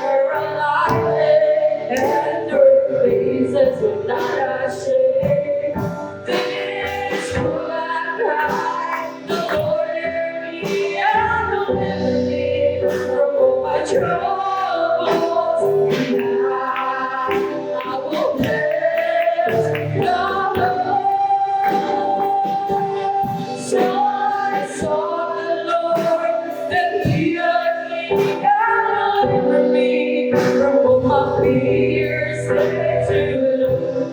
are alive, and her faces will not shame. This will I cry, the Lord hear me and deliver me from all my troubles. I will bless the Lord. So I saw the Lord, and He heard me and delivered me from all my fears.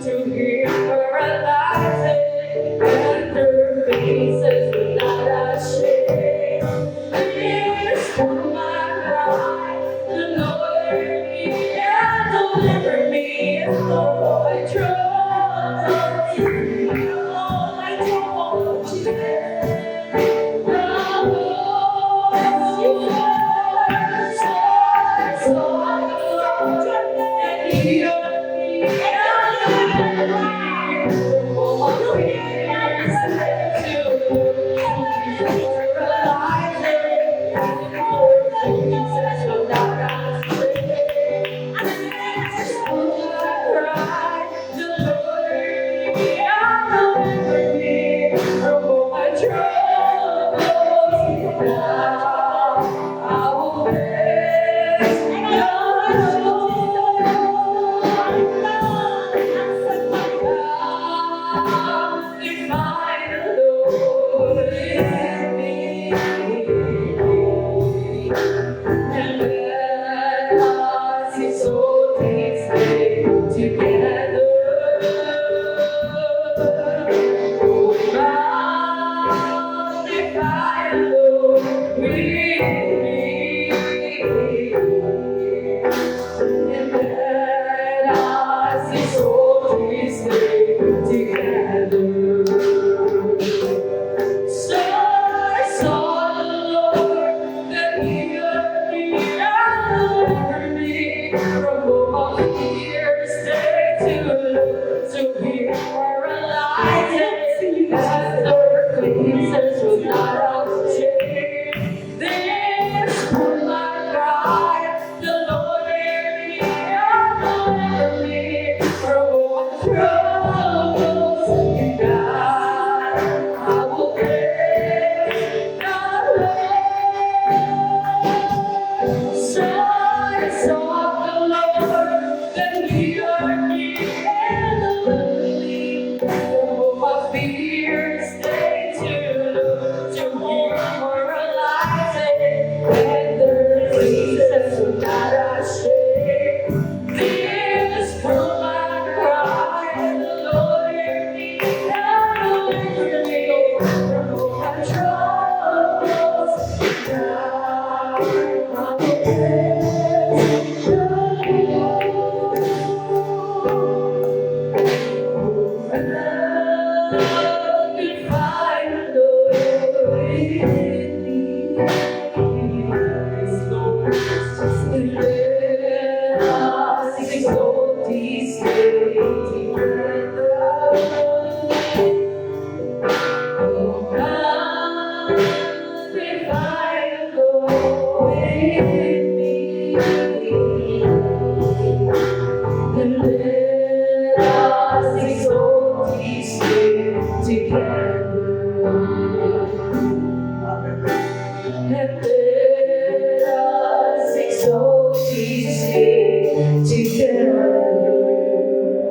To hear her alive, and her faces were not ashamed. This was my cry, the Lord heard me and delivered me from all my troubles. All my troubles.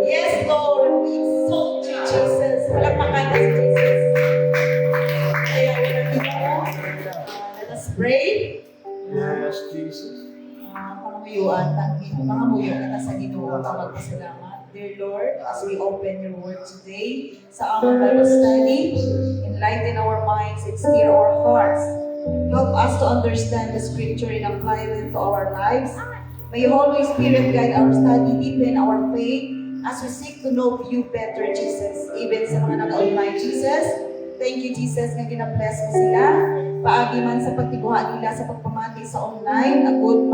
Yes, Lord, we exalt you, Jesus. Palakpakan natin, Jesus. Kaya let us pray. Yes, Jesus. Panguyuan, pangamuyo kita sa Ginoo at magpasalamat. Dear Lord, as we open your word today sa aming Bible study, enlighten our minds and steer our hearts. Help us to understand the scripture and apply them to our lives. May Holy Spirit guide our study, deepen our faith as we seek to know you better, Jesus. Even sa mga nag-online, Jesus. Thank you, Jesus, nga gina-bless mo sila. Paagi man sa pagtiguhan nila sa pagpamati sa online, agud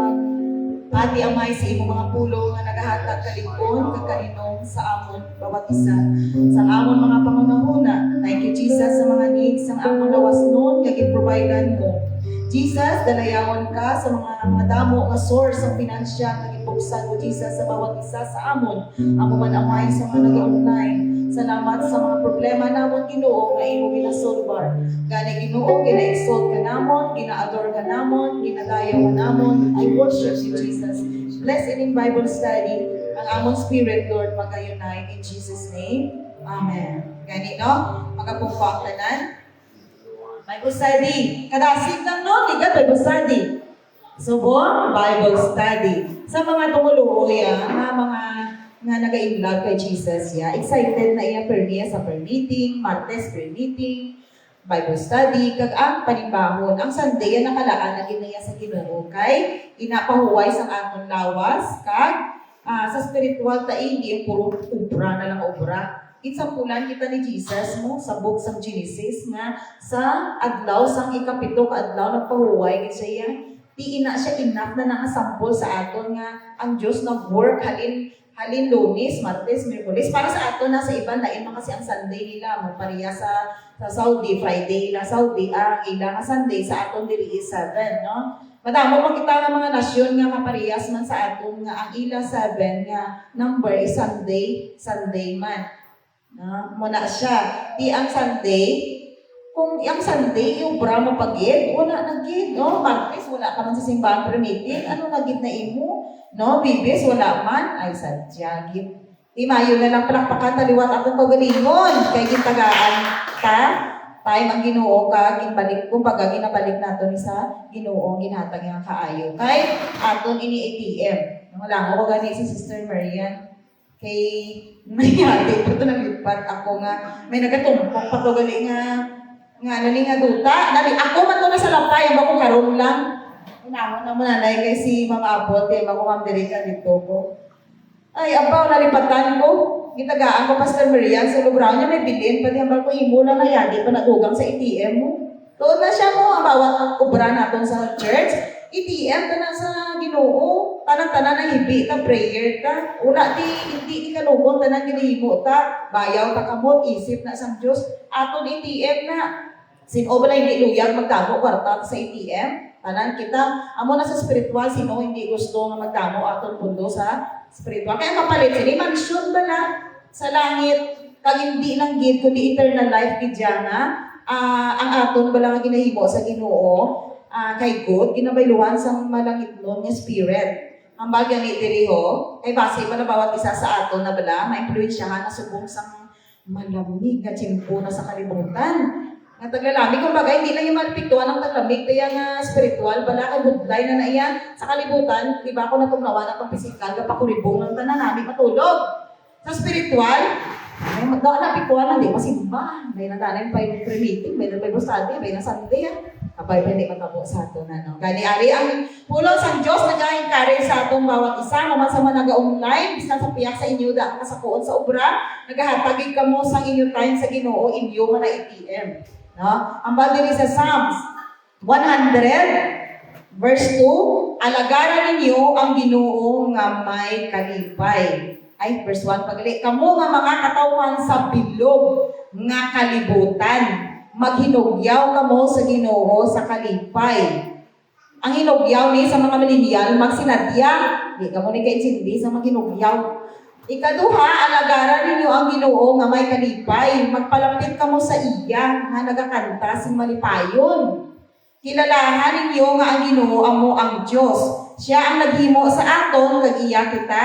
Ati amay sa imong mga pulo nga nagahatag kalingkon kakaninong sa amon bawat isa. Sa amon mga pangunahuna, thank you Jesus sa mga needs sang amon lawas noon nga giprovidean mo. Jesus, dalayawan ka sa mga damo nga source ng pinansyal nga gibuksan mo Jesus sa bawat isa sa amon. Amo man amay sa mga nag-online. Salamat sa mga problema namon Ginoo nga imo ginasolbar. Gani Ginoo gina-exalt ka namon, gina-adore ka namon, ginadayaw ka namon. I worship you Jesus. Bless in Bible study ang amon spirit Lord mag-unite in Jesus name. Amen. Gani no? Magapungko ang tanan. Bible study. Kadasig lang no? Ligat Bible study. Subong Bible study. Sa mga tumuluoy nga mga nga nag-i-vlog kay Jesus ya. Excited na iya per niya sa per meeting, Martes per meeting, Bible study, kag ang panibahon. Ang Sunday nakalaan na ginaya sa Ginoo kay inapahuway sa aton lawas kag sa spiritual ta hindi yung puro ubra na lang ubra. Itsampulan kita ni Jesus mo sa book sa Genesis nga sa adlaw sang ikapito ka adlaw nagpahuway kay siya ti ina siya enough na nakasampol sa aton nga ang Dios nag-work halin Lunes, Martes, Miyerkules para sa aton na sa iban lain man kasi ang Sunday nila mo pareha sa Saudi Friday ila Saudi ang ila nga Sunday sa aton diri is 7 no. Madamo man kita nga mga nasyon nga kaparehas man sa aton nga ang ila 7 nga number is Sunday man. Muna siya. Di ang Sunday, kung ang Sunday, yung bramo pag-gid, wala nag-gid. No? Martes, wala ka man sa simbahan pre-meeting. Ano nag-gid na imo? No? Bibis, wala man. Ay, sadya, gid. Di mayo na lang palakpakan taliwat akong kagalingon. Kay gitagaan ka, tayo ang Ginoo ka, ginbalik, kumbaga ginabalik nato ni sa Ginoo, ginhatag nga kaayo. Kay aton ini ATM. Wala ko gani si Sister Marian. Kay nangyari ito naglipat ako nga may nagatumpok pa to gali nga nali nga duta nali ako man to na sa lapay ang bako karon lang inawa na mo nanay kay si Ma'am Apple kay bako Ma'am Derika dito ko ay abaw nalipatan ko gitagaan ko Pastor Marian sa lubraw niya may bilin pati ang ko imo na nayagi pa nagugang sa ATM mo doon na siya mo ang bawat ubra naton sa church ATM ta na sa Ginoo tanan-tanan na hibi ta prayer ta wala hindi kalugon tanan ginahimo ta bayaw ta kamot isip na sang Dios aton ATM na sino ba hindi luyag magtamo kwarta sa ATM tanan kita amo na sa spiritual sino hindi gusto nga magtamo aton pundo sa spiritual kaya kapalit sini mansyon bala sa langit kag hindi lang gid kundi eternal life gid nga ang aton bala nga ginahimo sa Ginoo kay God, ginabayluhan sa malangit nun nga spirit. Ang bagay ni diriho, kay base pa na bawat isa sa ato na bala, ma-influensyahan na subong sa malamig na tiyempo na sa kalibutan. Nga taglalamig, kung bagay, hindi lang yung malapiktuan ng taglamig, kaya nga spiritual, bala kay budlay na iyan sa kalibutan, di ba ako natugnawa na itong pisikal, kapakuribong ng tanan namin matulog. Sa spiritual, ay magdaan na pikuan na, di masimba. May natanin pa yung pre-meeting, may Bible study, may na Sunday. Kapay hindi matabo sa ato na. No? Gani-ari ang pulong sa Diyos nag-encourage sa atong bawat isa. Maman sa mga nag-online, bis na sa piyak sa inyo, da kasakuon sa obra, naghahatagig ka mo sa inyo time sa Ginoo, inyo man na ATM. No? Ang bagay sa Psalms 100, verse 2, alagaran ninyo ang Ginoo nga may kalipay. Ay, verse 1, pagali, kamo nga mga katawan sa bilog nga kalibutan. Maghinugyaw ka mo sa Ginoo sa kalipay. Ang hinugyaw ni sa mga millennial, magsinadya. Di ka mo ni kaintindi sa maghinugyaw. Ikaduha, alagaran ninyo ang Ginoo nga may kalipay. Magpalapit ka mo sa iya nga nagakanta sing malipayon. Kilalahan ninyo nga ang Ginoo amo ang Dios. Siya ang naghimo sa aton kag iya kita.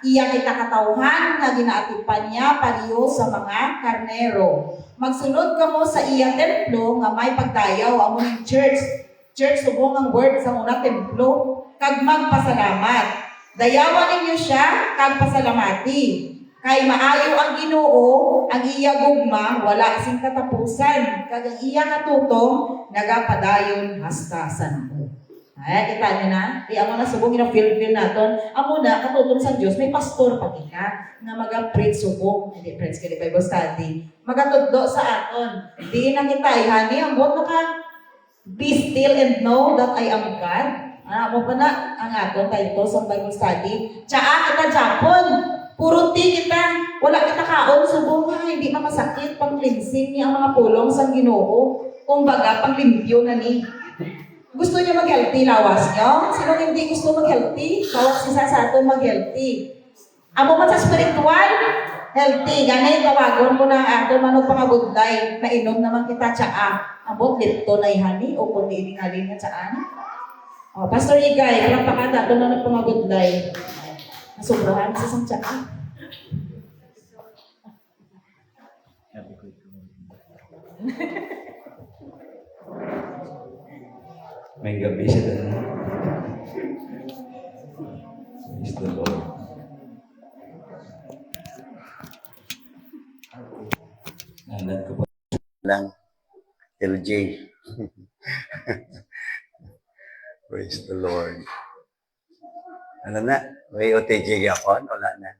Iya kita katawhan nga ginaatipan niya pariyo sa mga karnero. Magsunod ka mo sa iya templo nga may pagdayaw amo ng church. Church subong ang word sa una templo kag magpasalamat. Dayawan ninyo siya kag pasalamati. Kay maayo ang Ginoo, ang iya gugma wala sing katapusan kag ang iya katutong nagapadayon hasta santo. Ay, kita nyo na. Di amo na subong ina-feel naton. Amo na, katutong sa Diyos, may pastor pa kita na mag-preach subong. Hindi, preach ka Bible study. Magatudlo sa aton. Di na kita, ihani, ang buot na ka, be still and know that I am God. Amo pa na, ang aton tayo sa Bible study. Tsaa kita Japon. Puro ti kita. Wala kita kaon subong. Hindi mamasakit pang cleansing niya ang mga pulong sa Ginoo. Kumbaga, panglimpyo na ni. Gusto niyo mag-healthy, lawas niyo? Sino hindi gusto mag-healthy? Bawat isa sa ato mag-healthy. Amo man sa spiritual, healthy. Ganay, tawagon mo na ang ato manong pangabudlay. Nainom naman kita tsaa. Abot, lito na ihani o kundi iningalin nga tsaan. Oh, Pastor Igay, palampakan ato manong pangabudlay. Nasubrahan sa isang tsaa. May gabi siya doon. Praise the Lord. Nanan ko pa lang LJ. Praise the Lord. Ano na? May OTG ako? Wala na.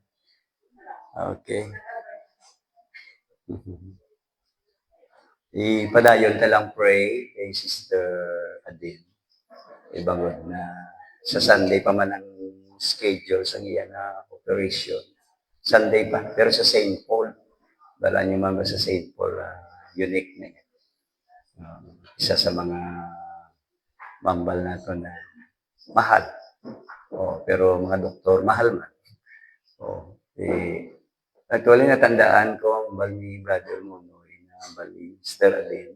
Okay. Ipadayon ka lang pray kay Sister Adin. Ibangod na sa Sunday pa man ang schedule sa iya na operation. Sunday pa. Pero sa St. Paul. Dala niyo mga sa St. Paul. Unique na yan. Isa sa mga mambal na ito na mahal. Pero mga doktor, mahal man. Actually, natandaan ko ang bal ni Brother Munoy na bal ni Sister Adin.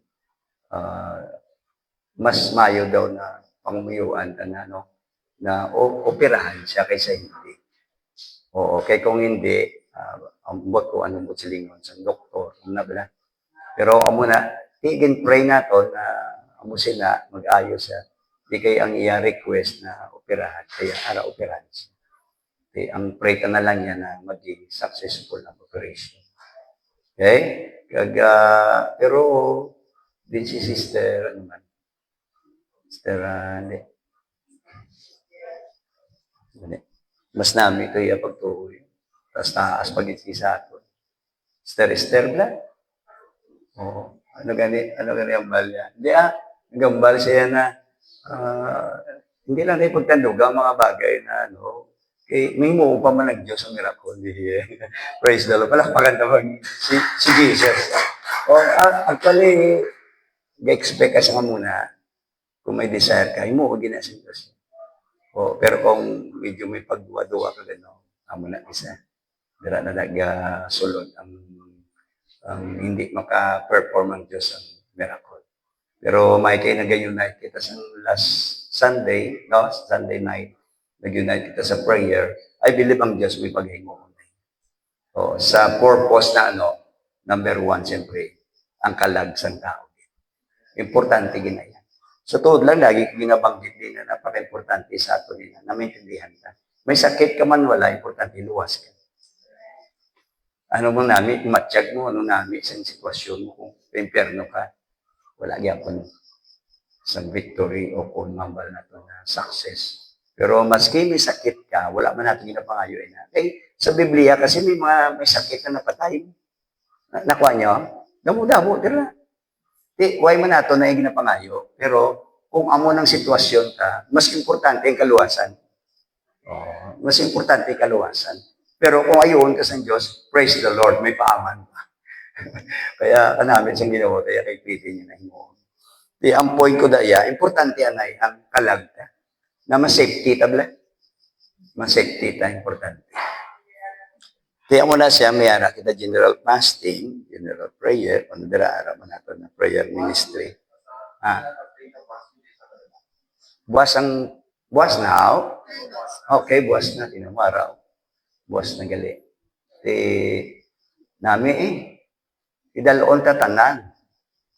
Mas mayo daw na pangumuyuan na, na operahan siya kaysa hindi. Kaya kung hindi, ambot ko anong silingon sa doktor, bala. Pero amo na, tigin pray nato na amo sila mag-ayos siya. Di kay ang iya request na operahan, kaya ara operahan siya. Ang pray ka na lang niya na maging successful ang operation. Okay? Pero, din si Sister, ano man? Sister, hindi. Mas namin ito iya pagtuhoy. Tapos taas pag-itsi sa ato. Sister bla? Oo. Ano gani ang balya? Hindi nagambal siya na, hindi lang tayo pagtandog ang mga bagay na, may mo pa man ang Diyos ang miracle. Praise the Lord. Palakpakan naman si Jesus. Actually, ga-expect ka siya muna kung may desire ka, mo ginasin Diyos. Pero kung medyo may pagduwa-duwa ka gano'n, amo na isa. Dira na nag-sulod ang hindi maka-perform ang Diyos ang miracle. Pero may kayo nag-unite kita sa last Sunday, Sunday night, nag-unite kita sa prayer, I believe ang Diyos may paghingo. Sa purpose na number one, siyempre, ang kalag sa tao. Importante ginaya. Sa tuod lang, lagi ko ginabanggit din na napaka-importante sa ato nila, na maintindihan ka. May sakit ka man wala, importante, luwas ka. Ano mo namin, matsyag mo, ano namin, sa sitwasyon mo, kung impyerno ka, wala gyapon sa victory o kung mambal na to na success. Pero maski may sakit ka, wala man natin ginapangayoin na. Sa Biblia, kasi may sakit na napatay. Nakuha nyo? Damo-damo, tira. Why man nato na yung ginapangayo? Pero kung amo ng sitwasyon ka, mas importante ang kaluwasan. Mas importante ang kaluwasan. Pero kung ayon ka sa Diyos, praise the Lord, may paaman pa. Kaya namin siyang ginawa, kaya kay pwede niya na hinuon. Ang point ko daya, importante anay, ang kalag ka. Na ma-safety tabla. Ma-safety ta, importante. Kaya mo na siya, may ara kita general fasting, general prayer, ano dira ara man nato na prayer ministry. Buwas na, okay, buwas na, tinamaraw. Buwas na gali. Nami idaloon ta tanan.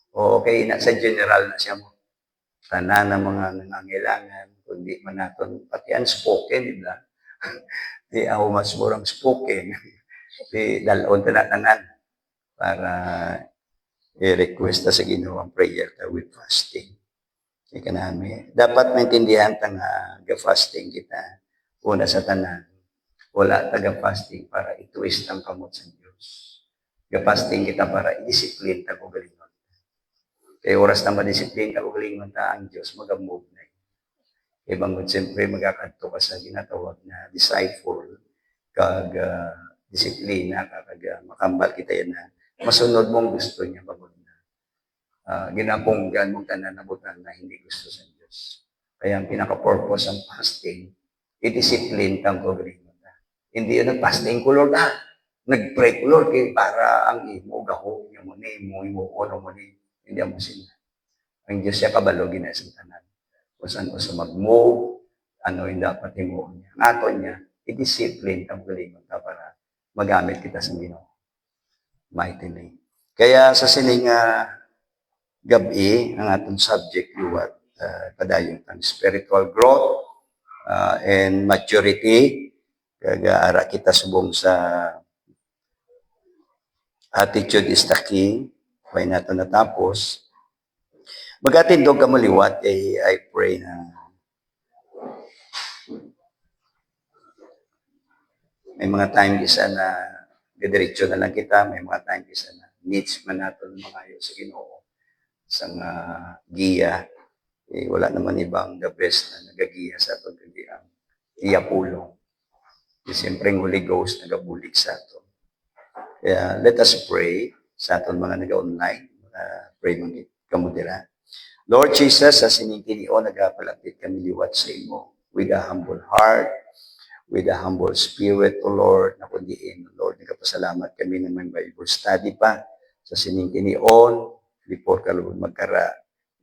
Okay, sa general na siya mo. Tanan ng mga nangangailangan, kundi man naton pati unspoken, di ba? Di ako mas murang spoken. Di dalon tanan para i-request ta sa Ginoo ang prayer ta with fasting. Ika namin. Dapat maintindihan ta nga ga-fasting kita. Una sa tanan, wala taga-fasting para i-twist ang kamot sa Diyos. Ga-fasting kita para i-discipline ta ko galingon. Kaya oras na ma-discipline ta ko galingon ta ang Diyos, mag-move na. Kaya bangod siyempre magkakadto ka sa ginatawag na disciple, kag disiplina, kag makambal kita yan na masunod mong gusto niya bangod na ginapunggan mong tananabutan na hindi gusto sa Diyos. Kaya ang pinaka-purpose ng fasting, i-discipline kang gawin mo na. Hindi yun nag-fasting ko, Lord, nag-pray ko, Lord, kay para ang imo, gaho, yung mo ni, mo, ano mo ni, hindi mo sila. Ang Diyos siya kabalo, ginasang tanan. Kung saan ko sa mag-move, ano yung dapat imo niya. Ang ato niya, i-discipline kang gawin mo para magamit kita sa Ginoo. Mighty name. Kaya sa sining gabi, ang atong subject liwat, padayon ang spiritual growth and maturity. Kaya kita subong sa attitude is the key. Kaya nato natapos. Magatindog ka maliwat, I pray na may mga time isa na diretso na lang kita, may mga time isa na needs man nato mga ayo sa Ginoo sang giya. Wala naman ibang the best na nagagiya sa aton kundi ang iya pulong. Siyempre ang Holy Ghost nagabulig sa aton. Kaya let us pray sa aton mga naga-online. Pray man kamo dira. Lord Jesus, sa sinintinio nagapalapit kami liwat sa imo with a humble heart, with a humble spirit, O Lord, na kundiin, Lord, nagpasalamat kami ng may Bible study pa sa sinintinioon before ka, Lord, magkara,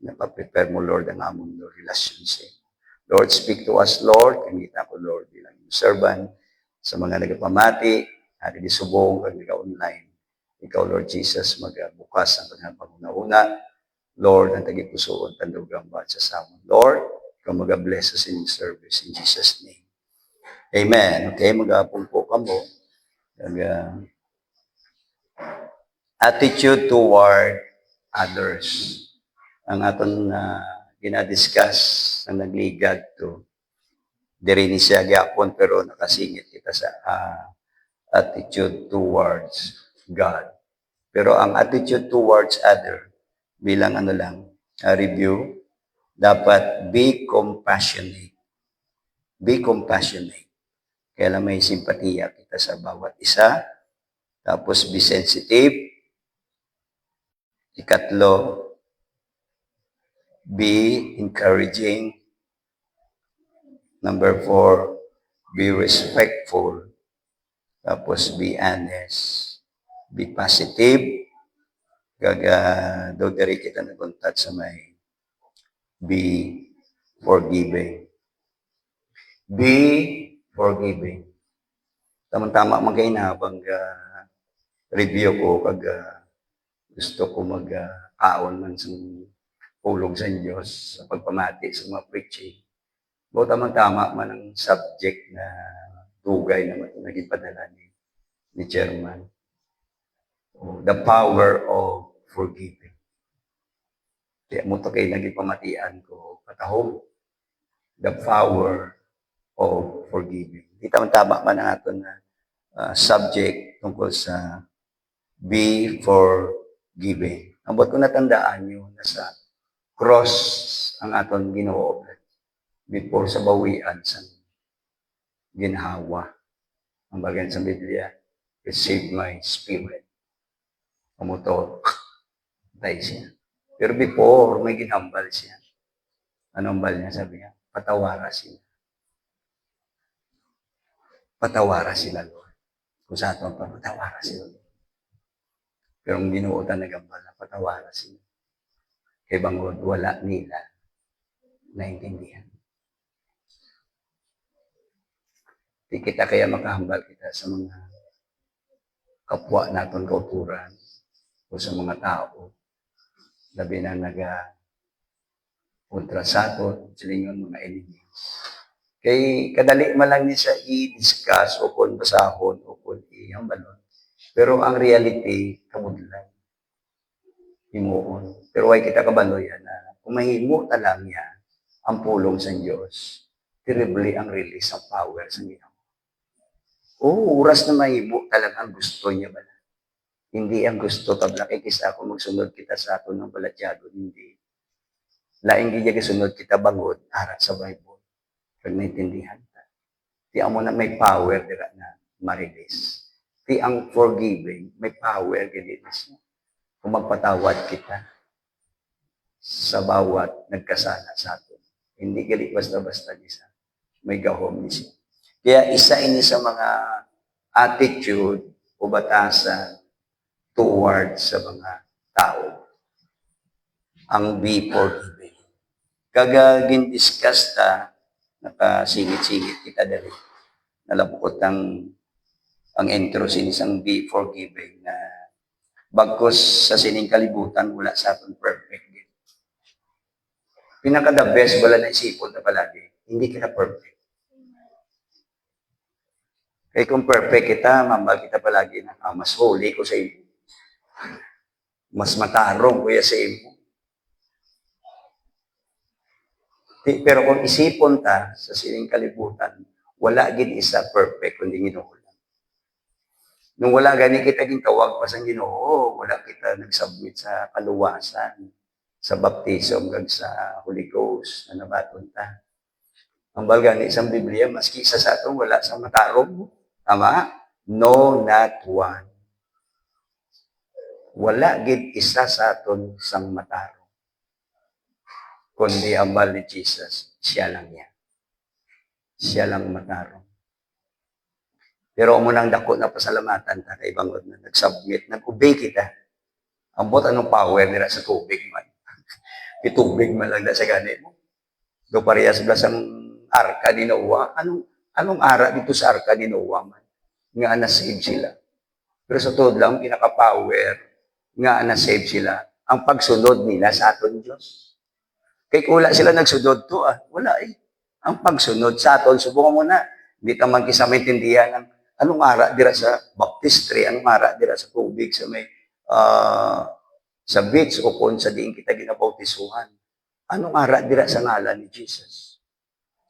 napaprepare mo, Lord, ang among relasyon sa imo. Lord, speak to us, Lord. Kamita ko, Lord, bilang servant sa mga nagapamati, hari di subong, kag naga-online. Ikaw, Lord Jesus, magbukas ang kanyang panguna-una. Lord, ang tagipusoon, tandugang ba sa samon. Lord, ikaw mag-bless us in service in Jesus' name. Amen. Okay, mag-apong po ka mo. Attitude toward others. Ang aton ginadiscuss ang nagligad to. Diri ni siya gyapon pero nakasingit kita sa attitude towards God. Pero ang attitude towards other, bilang ano lang, review, dapat be compassionate. Be compassionate. Kaya lang may simpatiya kita sa bawat isa. Tapos be sensitive. Ikatlo, be encouraging. Number 4, be respectful. Tapos be honest. Be positive. Do diri kita naguntat sa may be forgiving. Be forgiving. Tama-tama magkainabang review ko kag gusto ko mag-aon man sa pulong sa Diyos sa pagpamati sa mga preaching. Bo tama-tama man ang subject na dugay na naging padala ni Chairman. The power of forgiving. Kaya mo to kayo naging pamatian ko katahong. The power of forgiving. Di tama-tama man ang aton na subject tungkol sa be forgiving. Ang buat ko natandaan nyo na sa cross ang aton Ginoo before sa bawian sa ginhawa. Ang bagian sa Biblia, receive my spirit. Umuto, tayo siya. Pero before, may ginhambal siya. Anong hambal niya? Sabi niya, patawara sila. Patawara sila, Lord. Kung sa ato, patawara sila, Lord. Pero ang ginuotan na gambala, patawara sila. Kay bangod, wala nila naintindihan. Di kita kaya makahambal kita sa mga kapwa naton kauturan o sa mga tao. Labi na kontra sa aton, silingon mga enemies. Kay kadali man lang niya i-discuss o kung basahon o kung ihambalon. Pero ang reality, kabudlan. Himuon. Pero ay kita kabaloyan na kung mahimo talang niya ang pulong sa Diyos, terribly ang release ng power sa Ginoo. Oras na mahimo talagang gusto niya ba? Hindi ang gusto tabla kay kisa ako magsunod kita sa aton ng balatyado, hindi. Laing gid sunod kita bangod ara sa Bible. Pag naintindihan ta. Di amo na may power dira na ma-release. Di ang forgiving may power gid siya. Kung magpatawad kita. sa bawat nagkasala sa aton. Hindi gali basta-basta isa. May gahom ni siya. Kaya isa ini sa mga attitude o batasan towards sa mga tao. Ang be forgiving. Kaga gindiscuss ta, nakasingit-singit kita dali. Nalabukot ang intro sinisang be forgiving na bagkos sa sining kalibutan, wala sa aton perfect. Pinaka-the best, wala na isipon na palagi. Hindi kita perfect. Kaya kung perfect kita, mambal kita palagi na, mas holy ko sa iyo. Mas matarong kuya sa iyo. Pero kung isipon ta sa sining kalibutan, wala gid isa perfect kundi Ginoo lang. Nung wala gani kita gintawag pa sa Ginoo, wala kita nag-submit sa kaluwasan, sa baptism kag sa Holy Ghost na nabaton ta. Ang balgani isang Biblia, maski isa sa ato wala sa matarong. Tama? No, not one. Wala gid isa sa aton sang matarong. Kundi ang mahal ni Jesus, siya lang yan. Siya lang matarong. Pero amo nang dako na pasalamatan ta kay bangod na nag-submit, nag-obey kita. Ambot anong power nila sa tubig man. Itubig man lang na sa gani mo. Do parehas blas ang arka ni Noah. Anong ara dito sa arka ni Noah man? Nga na-save sila. Pero sa totoo lang, pinaka-power nga na-save sila ang pagsunod nila sa aton Diyos. Kaya kung wala sila nagsunod to, wala eh. Ang pagsunod sa aton, subukan mo na. Hindi ka man kisa maintindihan ng anong ara dira sa baptistry, anong ara dira sa tubig, sa may sa beach o kung sa diin kita ginabautisuhan. Anong ara dira sa ngalan ni Jesus?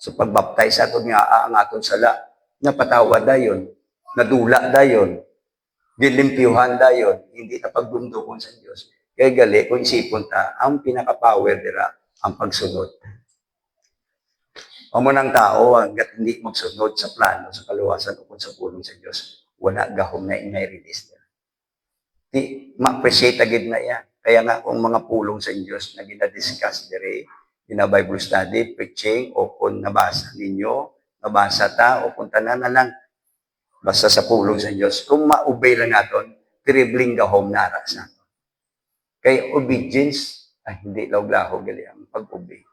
So pagbaptize aton nga ang aton sala, napatawa dayon, nadula dayon, gilimpyuhan dayon, hindi ta pagdumdumon sa Dios. Kaya gali kung isipon ta, ang pinaka-power dira ang pagsunod. Amo ng tao hangga't hindi magsunod sa plano, sa kaluwasan o kung sa pulong sa Dios, wala gahom na i-release nila. Di ma-appreciate agad na yan. Kaya nga kung mga pulong sa Diyos na ginadiscuss dire, gina-Bible study, preaching, o kung nabasa ninyo, nabasa ta, o kung tanan na lang, basta sa pulong sa Diyos, kung ma-obey lang natin, tribling gahom nara sa atin. Kaya obedience, hindi law-laho gali ang pag-obey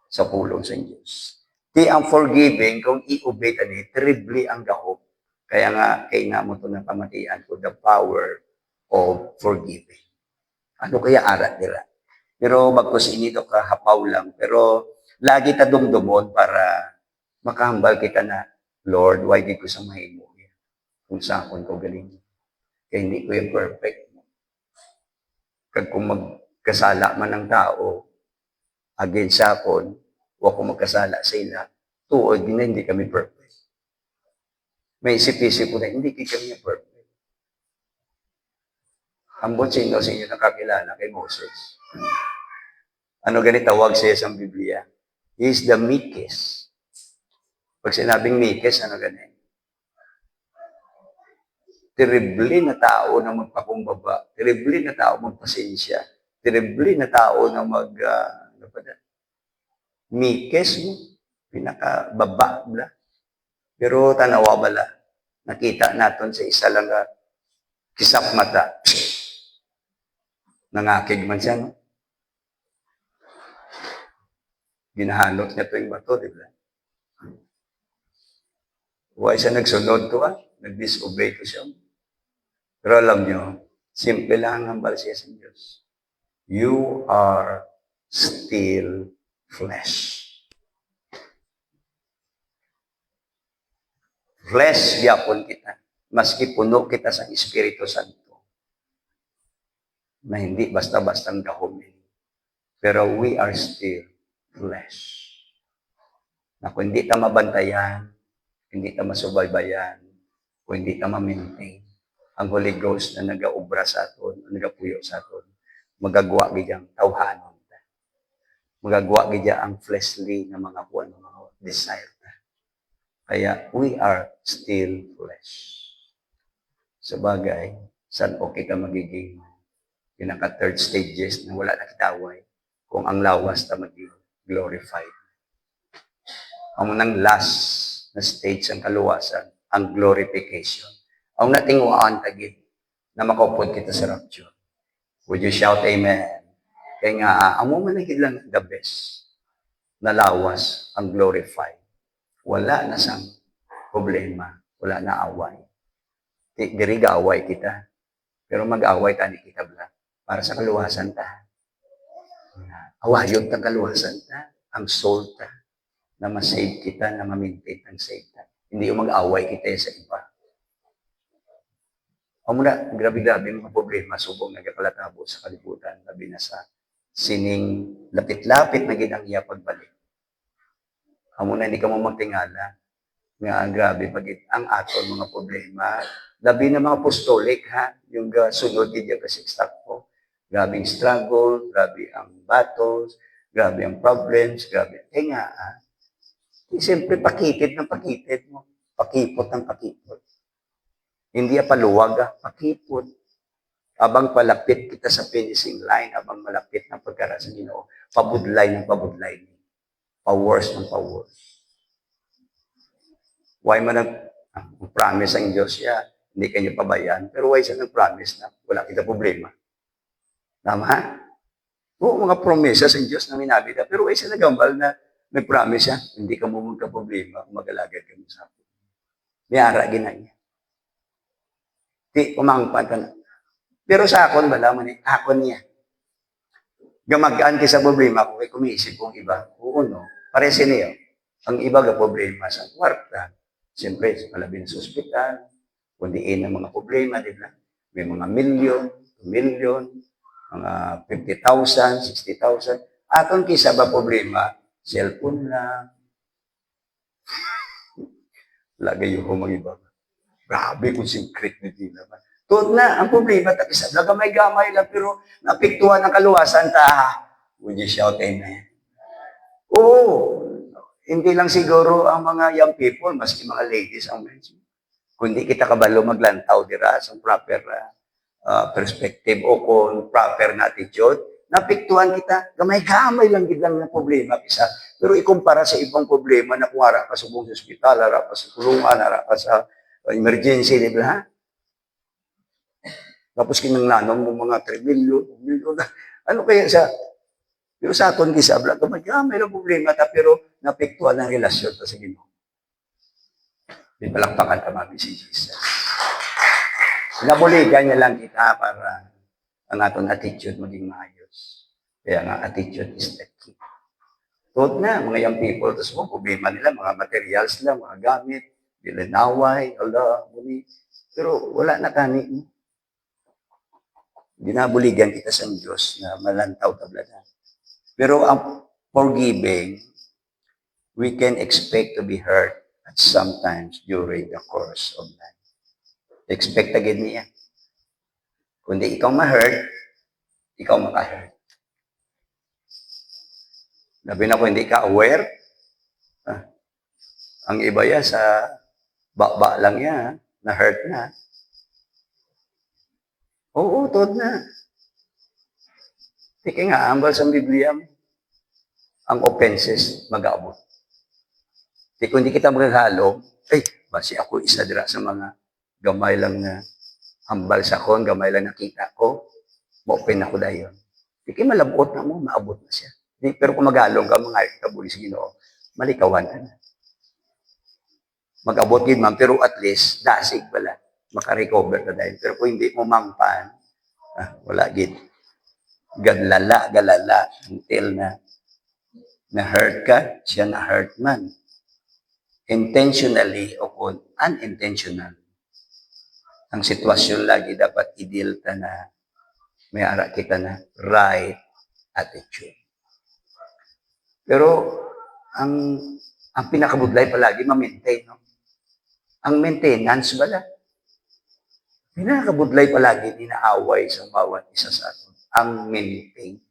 sa pulong sa Diyos. Di ang forgiving, kung i-obey tani, tribli ang gahom. Kaya nga, kaya nga mo ito na pamatian ko, the power of forgiving. Ano kaya arat nila? Pero bagkos inito ka hapaw lang. Pero lagi ta dumdumon para makahambal kita na, Lord, why di ko sa mahimo? Kung sakon ko galing. Kaya hindi ko yung perfect. Kag kung magkasala man ng tao, against sakon, o kung magkasala sa ila, tuod na hindi kami perfect. May isip-isip ko na, hindi kami perfect. Ambot sino sa inyo nakakilala kay Moses? Ano ganit tawag siya sa Biblia? He is the meekest. Pag sinabing meekest, ano ganit? Terrible na tao na magpakumbaba. Terrible na tao magpasensya. Terrible na tao na meekest mo. Pinakababa bla. Pero tanawa bala. Nakita natin sa isa lang kisap mata. Nangakig man siya, no? Ginahanot niya ito yung bato, di ba? Huwag siya nagsunod to, nag-disobey to siya. Pero alam niyo, simple lang ang hambal siya sa Diyos. You are still flesh. Flesh, yapon kita. Maski puno kita sa Espiritu Santo. Na hindi basta-bastang gahom. Pero we are still flesh. Na kung hindi ta mabantayan, hindi ta masubaybayan, kung hindi ta ma-maintain, ang Holy Ghost na nag-aubra sa aton, nag-apuyo sa aton, magagawa giyang tawhanon ta. Magagawa giyang ang fleshly na mga buwan, mga desire ta. Kaya we are still flesh. Sa bagay, saan okay ka magiging pinaka-third stages na wala na kitaway. kung ang lawas ta maging glorified. Ang unang last na stage ang kaluwasan, ang glorification. Ang natinguan tagid na makaupod kita sa rapture. Would you shout amen? Kaya nga, amo managid lang the best na lawas ang glorified. Wala na sang problema, wala na away. Diri away kita. Pero mag-away ta ni kita bla para sa kaluwasan ta. Awayon tang kaluwasan ta, ang soul ta, na ma-save kita, na ma-maintain ang save ta. Hindi yung mag-away kita sa iba. O muna, grabe-grabe mga problema, subong nagkapalatabo sa kalibutan, labi na sa sining lapit-lapit na ginang iya pagbalik. O muna, hindi ka mo magtingala, nga grabe pagit ang aton mga problema, labi na mga apostolik, ha, yung sunod din yung kasikstak ko. Grabe ang struggle, grabe ang battles, grabe ang problems, grabe. Kaya nga, siyempre pakitid ng pakitid mo. Pakipot ng pakipot. Hindi paluwag, pakipot. Abang palapit kita sa finishing line, abang malapit ng pagkara sa Ginoo, pabudlay ng pabudlay. Powers ng powers. Why man promise ang Diyos siya, hindi kayo pabayaan, pero why siya nag-promise na wala kita problema? Tama? Oo, mga promises ang Diyos na minabida, pero why siya nagambal na nag-promise siya, hindi ka mo magka-problema kung mag-alagad ka mo sa akin. May ara ginanya. Di, umangpan ka na. Pero sa akon, bala mo ni, akon niya. Gamagaan ka sa problema kung kumisip kong iba. Oo, no? Paresi niyo. Ang iba ga problema sa kwarta. Siyempre, malabing sa ospital, kundiin ang mga problema, di ba? May mga milyon, 2 milyon, mga 50,000, 60,000. Aton kisa ba problema? Cellphone lang. Lagay yung mga iba. Grabe kung secret na din naman. Tuod na, ang problema, isa, lagamay-gamay lang, pero napiktuhan ang kaluwasan, ta. Would you shout amen? Oo. Hindi lang siguro ang mga young people, maski mga ladies ang mention. Kundi kita kabalo maglantaw dira sa proper perspective o kung proper na attitude, napiktuhan kita, gamay-gamay lang gid lang ng problema isa. Pero ikumpara sa ibang problema na kung ara ka subong sa ospital, ara ka sa kulungan, ara ka sa emergency, di ba? Tapos kinanglanong mo mga 3 milyon, ano kaya sa pero sa aton gisabla, gamay lang problema ta pero napiktuhan ang relasyon ta sa Ginoo. Di palakpakan ka mami si Jesus. Nabuligan niya lang kita para ang aton attitude maging maayos. Kaya nga attitude is the key. Tuod na, mga young people, tapos mo, problema nila, mga materials nila, mga gamit, bilanaway, ala, muli. Pero wala na kani. Ginabuligan kita sa Diyos na malantaw tabladan. Pero ang forgiving, we can expect to be hurt at sometimes during the course of life. Expect agad niya. Kundi ikaw ma-hurt, ikaw maka-hurt. Labi na kung hindi ka aware, ang iba yan sa baba lang yan, na-hurt na. Oo, tod na. Tika nga, ambal sa Biblia, ang offenses mag-aabot. Kung hindi kita maghalo, basi ako isa dira sa mga gamay lang na hambal sa kon, gamay lang nakita ko, ma-open ako dayon. Tika malabot na mo, maabot na siya. Pero kung maghalong ka, mga kabuli sa Ginoo, malikawan ka na. Mag-abot din man, pero at least, dasig pala, makarecover ka dahil. Pero kung hindi mo mangpan, wala gid. Galala, until na hurt ka, siya na hurt man. Intentionally o kung unintentional. Ang sitwasyon lagi dapat i-deal ka na may ara kita na right attitude. Pero ang pinakabudlay palagi ma-maintain, no? Ang maintenance bala. Pinakabudlay palagi dinaaway sa bawat isa sa atin. Ang maintain.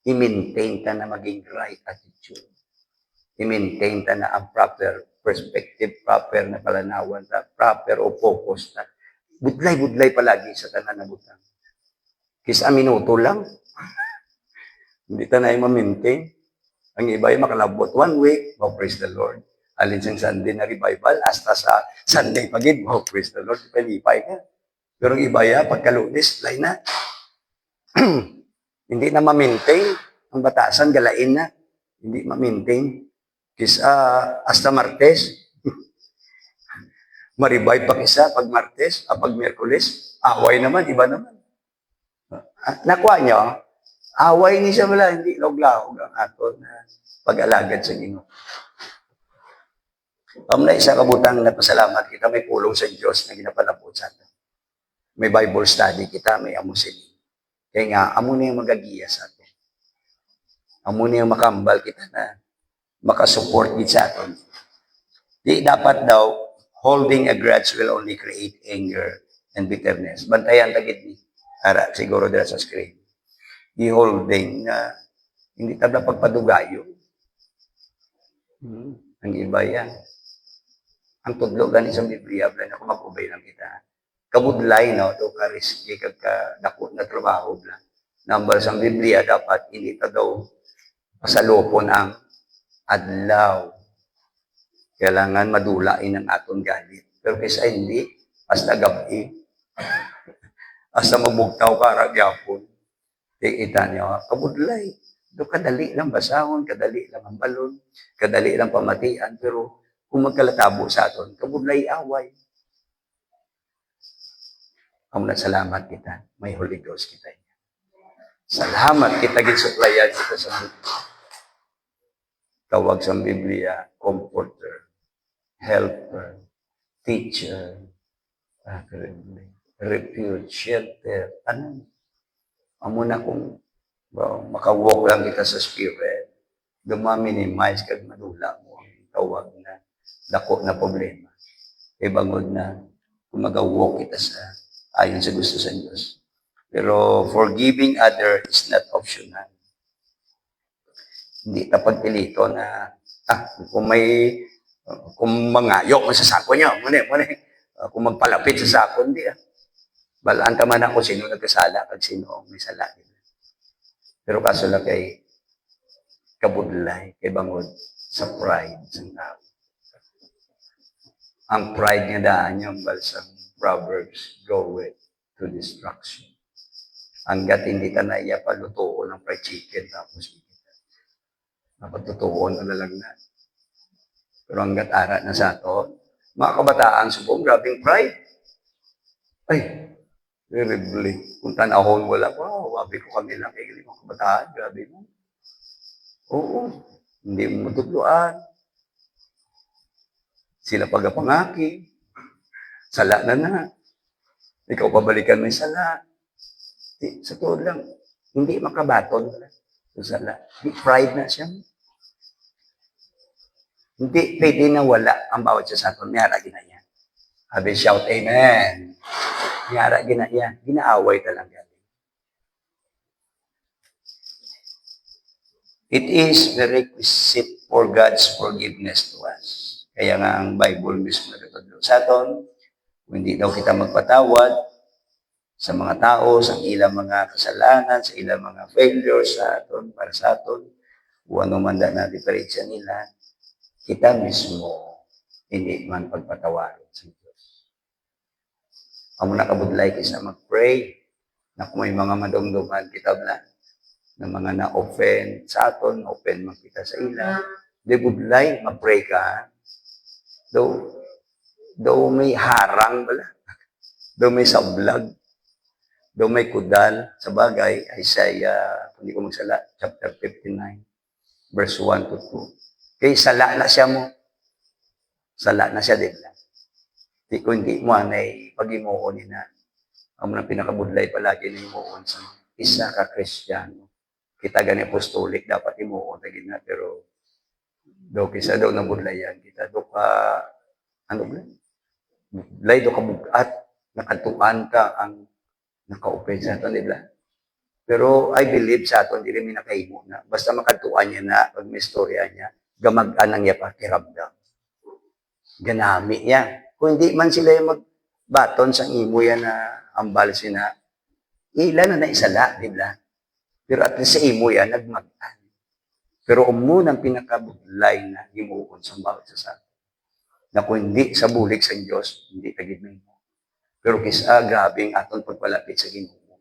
I-maintain ka na maging right attitude. I-maintain ka na ang proper perspective, proper na palanawan, proper o focus na. Budlay-budlay palagi sa tanan na butang. Kisa minuto lang, Hindi tayo ma-maintain. Ang iba ay makalabot 1 week, oh, praise the Lord. Alin siyang Sunday na revival, hasta sa Sunday pagid, oh, praise the Lord, palipay ka. Pero ang iba ya, pagka-Lunes, lain na. Hindi na ma-maintain. Ang batasan, galain na. Hindi ma-maintain. Kisa hasta Martes, ma-revive pa kisa pag Martes, pag Miyerkules, away naman, iba naman. Nakuha niyo, away ni siya wala, hindi log-lahog ang ato na pag-alagad sa Ginoo. Na isa kabutang napasalamat kita, may pulong sa Diyos na ginapalapot sa atin. May Bible study kita, may amusili. Kaya nga, amo na yung magagiya sa atin. Amo na yung makambal kita na makasupport din sa atin. Di dapat daw, holding a grudge will only create anger and bitterness. Bantayan tagit ni. Ara, siguro dila sa screen. Di holding na hindi tabla pagpadugayo. Ang iba yan. Ang tudlo gani sa Biblia, plan ako mag-ubay lang kita. Kabudlay, no? Ito ka riski, kakadakot na trabaho. Number sa Biblia, dapat hindi ito daw pasalupon ang adlaw. Kailangan madulain ang aton galit. Pero kaysa hindi, hasta gabi, hasta mamugtaw ka ragyapon. Ikita niyo, kabudlay. Ito kadali lang basahon, kadali lang ang balon, kadali lang pamatian, pero kung magkalatabo sa aton, kabudlay away. Ang salamat kita, may Holy Ghost kita. Salamat kita ginsuplayan kita sa Biblia. Tawag sa Biblia, comforter, helper, teacher, refuge, shelter, ano? Amo na kung makawalk lang kita sa spirit, minimize kag madula mo ang tawag na dako na problema. E bangod na kung mag-walk kita sa ayon sa gusto sa Diyos. Pero forgiving other is not optional. Hindi ka pagpilito na kung mangayo mo sa sako niya, muna. Kung magpalapit sa sako, hindi Balaan ka man ako sino nagkasala kag sino ang may sala. Pero kaso lang kay kabudlay, kay bangod sa pride sa tao. Ang pride niya daan niyang balsang Proverbs go to destruction. Hanggat hindi ka na iya palutuon ng fried chicken tapos napatutuon na lang na. Pero hanggat ara na sa ato, mga kabataan, subong grabing pride. Ay, terribly. Kung tanahon wala, wow, wabi ko kami lang kay mga kabataan, grabe mo. Oo, hindi mo matutluan. Sila pagapangaki. Sala na. Ikaw pabalikan mo yung sala. Sa tuod lang, hindi makabaton. Sa sala. Di pride na siya. Hindi pwede na wala ang bawat sa aton. Mayara ginaya. Sabi, shout amen. Mayara ginaya. Ginaaway talaga. It is the requisite for God's forgiveness to us. Kaya nga ang Bible mismo nagtuturo sa aton, kung hindi daw kita magpatawad sa mga tao, sa ilang mga kasalanan, sa ilang mga failures sa aton, para sa aton, kung ano man na diferensya nila, kita mismo hindi man pagpatawarin sa Diyos. Amo nakabudlay kaysa mag-pray na kung may mga madumduman kitab na mga na-offend sa aton, na-offend man kita sa ila. Di budlay, ma-pray ka. Daw may harang bala. Daw may sablag. Daw may kudal. Sa bagay, Isaiah, hindi ko magsala, chapter 59, verse 1 to 2. Kaya sala na siya mo. Sala na siya din lang. Kung hindi mo ay pag-imuon na. Ang mga pinakabudlay palagi na imuon sa isa ka Kristiyano. Kita gani apostolic, dapat imuon na pero do kisa daw na budlayan kita do ka ano ba budlay do ka bugat nakatuan ka ang naka-open sa aton nila pero I believe sa aton dili mi nakahimo na basta makatuan niya na pag may istorya niya gamag-an ang iya pakiramdam ganami yan kung hindi man sila yung magbaton sa imo yan na ambal sina ilan na isala di ba Pero at least sa imo yan, nagmag-an. Pero umunang pinakabulay na himuon sa bawat sa na kung hindi sa bulik sa Diyos, hindi tagid mo. Pero kisa grabe ang aton pagpalapit sa Ginoo.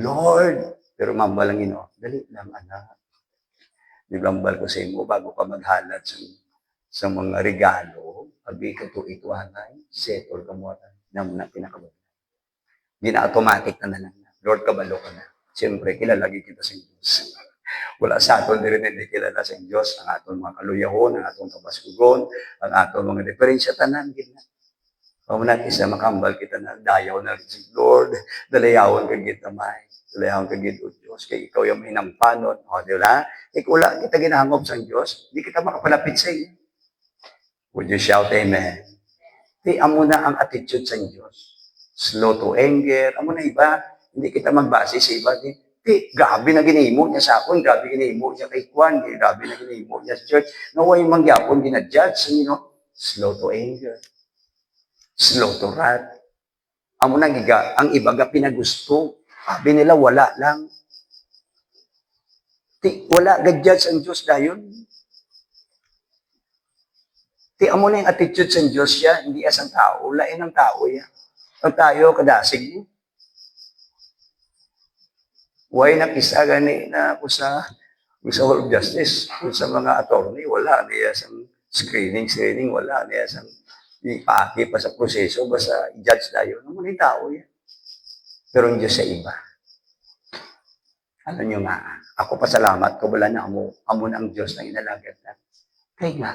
Lord, pero mambalang Ginoo, dali lang anak. Nilambal ko sa imo bago ka maghalat sa mga regalo, abi ka to ituanay, settle ka mo na muna pinakabulay. Hindi na automatic na lang. Lord, kabalo ka na. Siyempre, kilalagi kita sa Diyos. Wala sa aton din hindi kilala sa Diyos, ang aton mga kaluyahon, ang aton kabaskugon, ang aton mga diferensya tanan, gina. Kung natin isa makambal kita na dayaw na si Lord, dalayawon ka kita may, dalayawon ka kita Diyos, kaya ikaw yung minampanon, o di ba? Ikaw wala kita ginahangop sa Diyos, hindi kita makapalapit sa iyo. Would you shout amen? Di, amo na ang attitude sa Diyos. Slow to anger, amo na iba, hindi kita magbase sa iba, di, grabe na ginahimo niya sa akon, grabe ginahimo niya kay Juan, grabe na ginahimo niya sa church, naway mangyapon, ginadjudge, slow to anger, slow to wrath. Amo na giga, ang iba ga pinagusto, sabi nila wala lang. Di, wala ga-judge ang Diyos dayon. Di, amo na yung attitude sa Diyos siya, hindi as ang tao, lain ang tao yan. Ang tayo, kadasig mo. Why nakisa gani na ako sa Hall of Justice, kung sa mga attorney, wala niya sa screening, wala niya sa ipaki pa sa proseso, basta i-judge tayo. Naman yung tao yan. Pero ang Diyos sa iba. Alam nyo nga, ako pasalamat ko, wala na amo na ang Diyos na inalagat na. Kaya nga,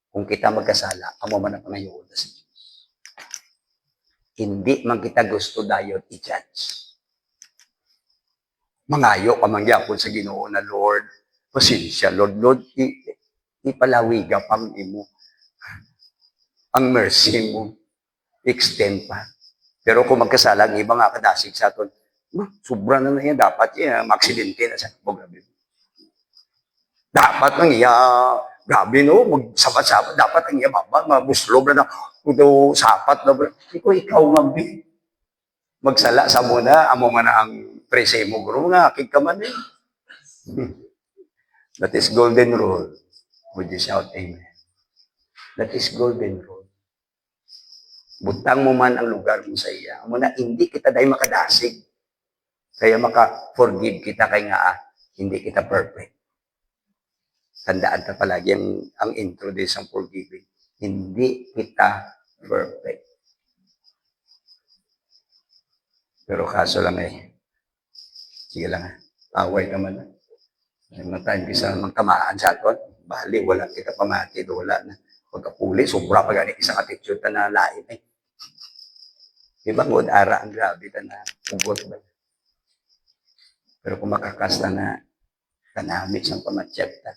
kung kita magkasala, amo man ang pangayoon na sa Diyos. Hindi man kita gusto dayon i-judge. Mangayo ka mangyapon sa Ginoo na Lord, pasensya, Lord, ipalawiga pang imo. Ang mercy mo, extend pa. Pero kung magkasala, ang iba nga kadasig sa aton, sobra na yan, dapat yan, maksidente na sa gabi. Dapat ang iya, grabe no, magsapat-sapat, dapat ang iya, mabuslog na kudo sapat na, ikaw nga, magsala sa muna, amo man na ang prese mo, guro nga, akig ka man eh. That is golden rule. Would you shout amen? That is golden rule. Butang mo man ang lugar mo sa iya. Amo na, hindi kita dahil makadasig. Kaya maka-forgive kita kay nga, hindi kita perfect. Tandaan ka palagi ang intro din sa forgiving. Hindi kita perfect. Pero kaso lang sige lang away ka man. May mga time bisa mang tamaan sa aton. Bali, wala kita pamati, wala na. Pagkapuli, sobra pa gani isang attitude na lain Ibang ara ang grabe na ugot ba. Pero kung makakasta na tanamit siyang pamatsyag ta.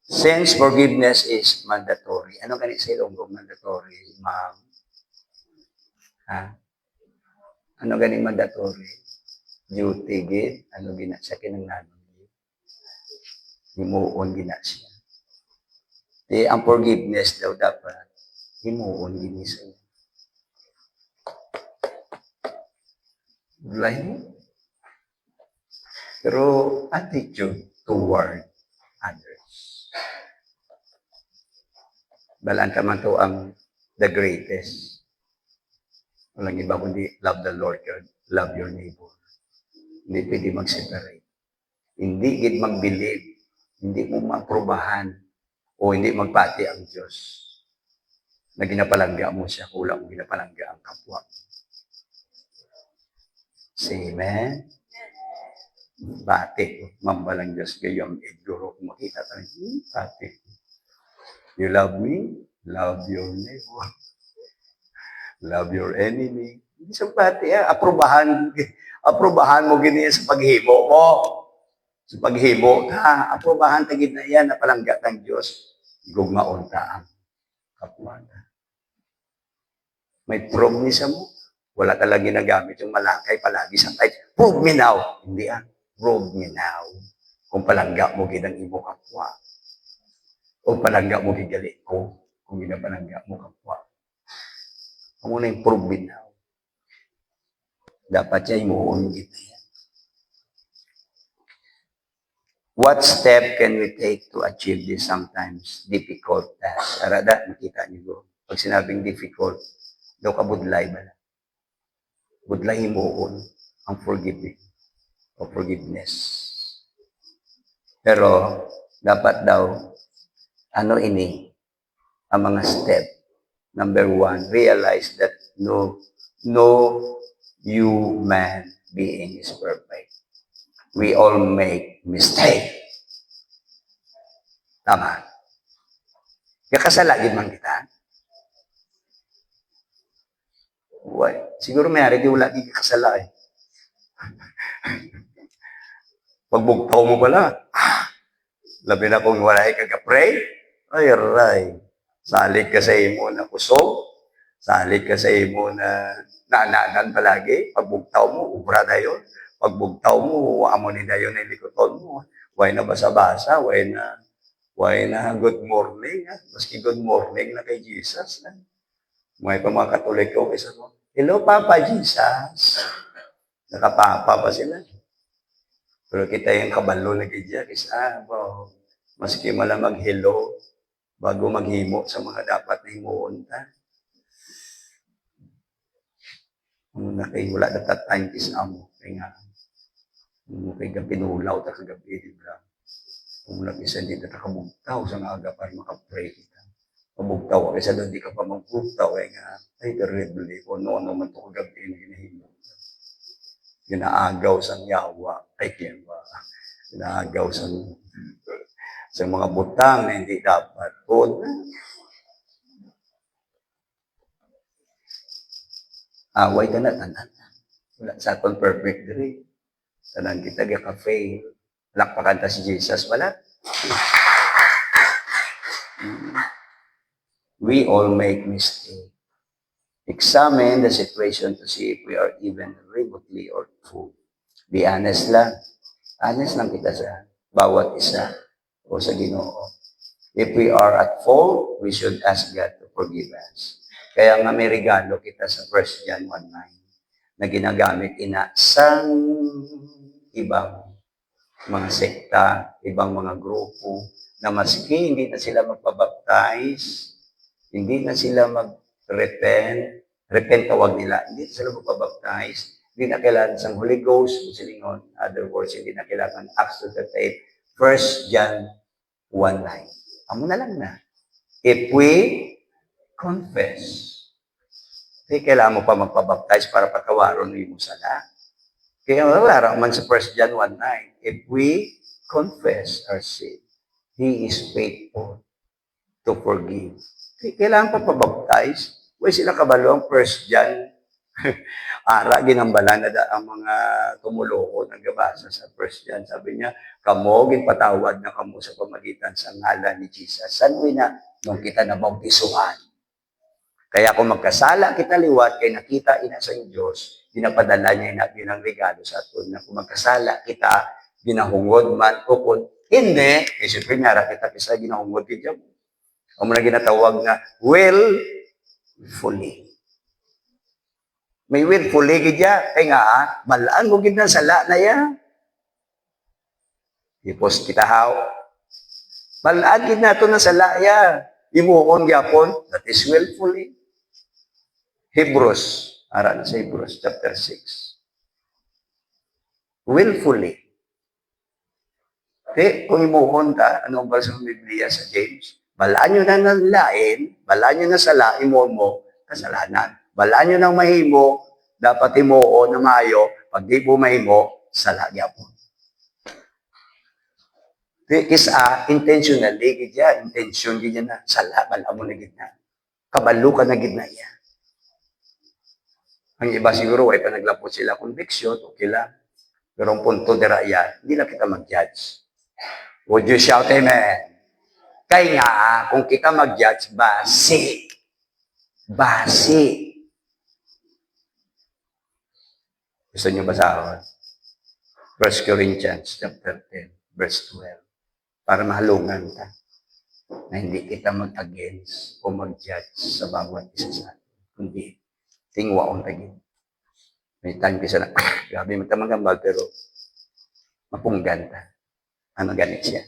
Since forgiveness is mandatory. Ano ganit sa ilonggo mandatory, ma'am? Ha? Ano ganit mandatory? Duty gid, ano gina siya kinanglanon gid. Himuon gina siya. Di ang forgiveness daw dapat himuon gini siya. Lain. Pero attitude toward others. Balaan man to ang the greatest. Walang iba kundi love the Lord God, love your neighbor. Hindi pwede mag-separate. Hindi gid mag-believe. Hindi mo maprobahan o hindi magpati ang Diyos na ginapalangga mo siya, kulang mo ginapalangga ang kapwa. Say amen. Batik, mambalang Diyos gayong iduro kung makita tayo. Batik. You love me? Love your neighbor. Love your enemy. Hindi sa pati, aprobahan mo gini sa paghimo mo. Sa paghimo ka, aprobahan tagid na yan, napalanggat ng Diyos. Gugmaon ta ang kapwa. May prove ni sa mo. Wala talaga ginagamit yung malakay palagi sa type. Prove me now. Hindi prove me now. Kung palangga mo ginang imo kapwa. O palangga mo gigali ko. Kung ginapalangga mo kapwa. Ang muna yung prove me now. Dapat siya imuon gito yan. What step can we take to achieve this sometimes difficult task? Arada, makita niyo. Pag sinabing difficult, daw kabudlay ba? Budlay himuon ang forgiving o forgiveness. Pero, dapat daw, ano ini? Ang mga step. Number 1, realize that no human being is perfect. We all make mistake. Tama. Kakasala din man kita. Why? Siguro may di wala di kakasala eh. Pagbugtaw mo pala, labi na kung wala kag-pray, ay aray. Salig ka sa imo na kusog, salig ka sa imo na naananan palagi, pagbugtaw mo, ubra na yun. Pagbugtaw mo, amo ni dayon na likoton mo. Why na basa-basa, why na good morning. Maski good morning na kay Jesus. May pa mga Katolik ko kaysa mo, hello Papa Jesus. Nakapapa pa sila. Pero kita yung kabalo na kay Jesus. Maski malamang hello, bago maghimo sa mga dapat na himuon ta. Na kay wala na time is amo. Kaya nga, kay pinulaw ta kagabi, di ba? Kung isa hindi na nakabugtaw sa nga aga para makapray kita. Pabugtaw ka isa doon, di ka pa magbugtaw. Kaya nga, ay terrible ko, ano man ito kagabi na ginahimo. Ginaagaw sa yawa. Ay, kaya ba? Ginaagaw sa mga butang na hindi dapat. Away ka na, tanan. Wala sa atong perfect diri. Tanan kita, ka-fail. Lakpakan ta si Jesus, wala. We all make mistakes. Examine the situation to see if we are even remotely or true. Be honest lang. Honest lang kita sa bawat isa o sa Ginoo. If we are at fault, we should ask God to forgive us. Kaya nga may regalo kita sa 1 John 1:9 na ginagamit sa ibang mga sekta, ibang mga grupo, na maski hindi na sila magpabaptize, hindi na sila mag-repent tawag nila, hindi na sila magpabaptize, hindi na kailangan sa Holy Ghost, silingon, other words, hindi na kailangan Acts 2:38, 1 John 1:9. Amo na lang na. If we confess, hindi kailangan mo pa magpabaptize para patawaron mo yung sala. Kaya wala man sa 1 John 1:9, if we confess our sin, He is faithful to forgive. Kailangan pa pabaptize. Huwag sila kabalo ang 1 John. Ara, ginambala na ang mga tumuloko nagbabasa sa 1 John. Sabi niya, kamo, ginpatawad na kamo sa pamagitan sa ngalan ni Jesus. Sanwi na, nung kita na bautisuhan. Kaya kung magkasala kita liwat, kay nakita ina sa Diyos, ginapadala niya yun ang regalo sa atin. Na kung magkasala kita, ginahungod man o kung hindi, siyempre nara kita kisa ginahungod kita. O mo na ginatawag na willfully. May willfully kita, kaya nga, balaan mo kita sala na yan. Ipos kita haw. Balaan kita ito na sala yan. Imuon gyapon, that is willfully. Hebrews, ara na sa Hebrews chapter 6. Willfully. Kung imuhon ta, anong verse ng Biblia sa James? Balaan nyo na ng lain, balaan nyo na sala, imuhon mo, kasalanan. Balaan nyo ng mahimo, dapat imuhon na maayo, pag di po mahimo, sala gyapon. Kisa, intentionally, gidya, intention gidya na, sala, balaan mo na gidya. Kabalo ka na gidya niya. Ang iba siguro, ay pa naglapot sila conviction, okay lang. Pero ang punto dira yan, hindi na kita mag-judge. Would you shout amen? Kaya nga, kung kita mag-judge, basi. Gusto niyo basahon? 1 Corinthians chapter 10, verse 12. Para mahalungan ka na hindi kita mag-against o mag-judge sa bawat isa sa atin. Kundi, tingwaon tagin. May time kisa na, grabe magtamagambag, pero mapunggan ta. Ano ganit siya?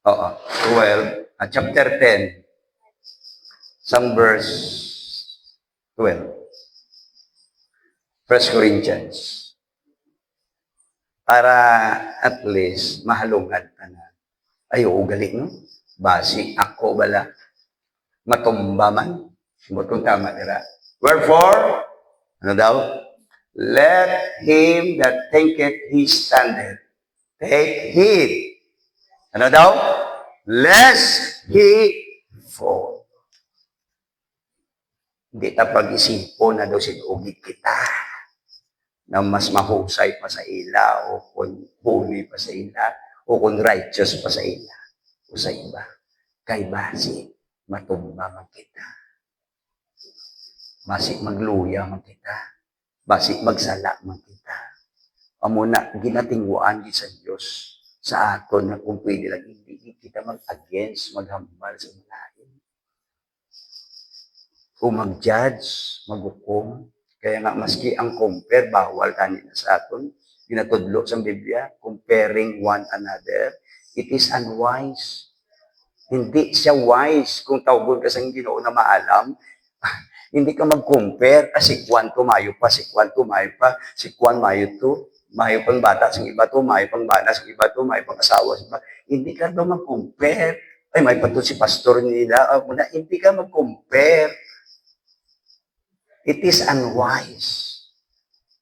Oo, 12. At chapter 10, some verse 12. 1 Corinthians. Para at least mahalungad ka na. Ay, ugali, no? Basi, ako bala. Matumba man. Butong tama nila. Wherefore, ano daw? Let him that thinketh he standeth take heed. Ano daw? Lest he fall. Hindi ta pag-isipo na daw sinugid kita na mas mahusay pa sa ila o kung holy pa sa ila o kung righteous pa sa ila o sa iba. Kay basi, matumba man kita. Basi magluya man kita. Basi magsala man kita. Amo na ginatingwaan di sa Dios sa aton na kung pwede lang hindi kita mag-against, maghambal sa malain. Kung mag-judge, maghukom, kaya nga maski ang compare, bawal kanina sa aton, ginatudlo sa Biblia, comparing one another, it is unwise. Hindi siya wise kung tawgon ka sa Ginoo na maalam, hindi ka mag-compare, si Juan tumayo pa, si Juan tumayo pa, si Juan mayo to, mayo pang bata sa iba to, mayo pang bana sa iba to, mayo pang asawa sa iba. Hindi ka daw mag-compare. Ay, may pato si pastor nila. Hindi ka mag-compare. It is unwise.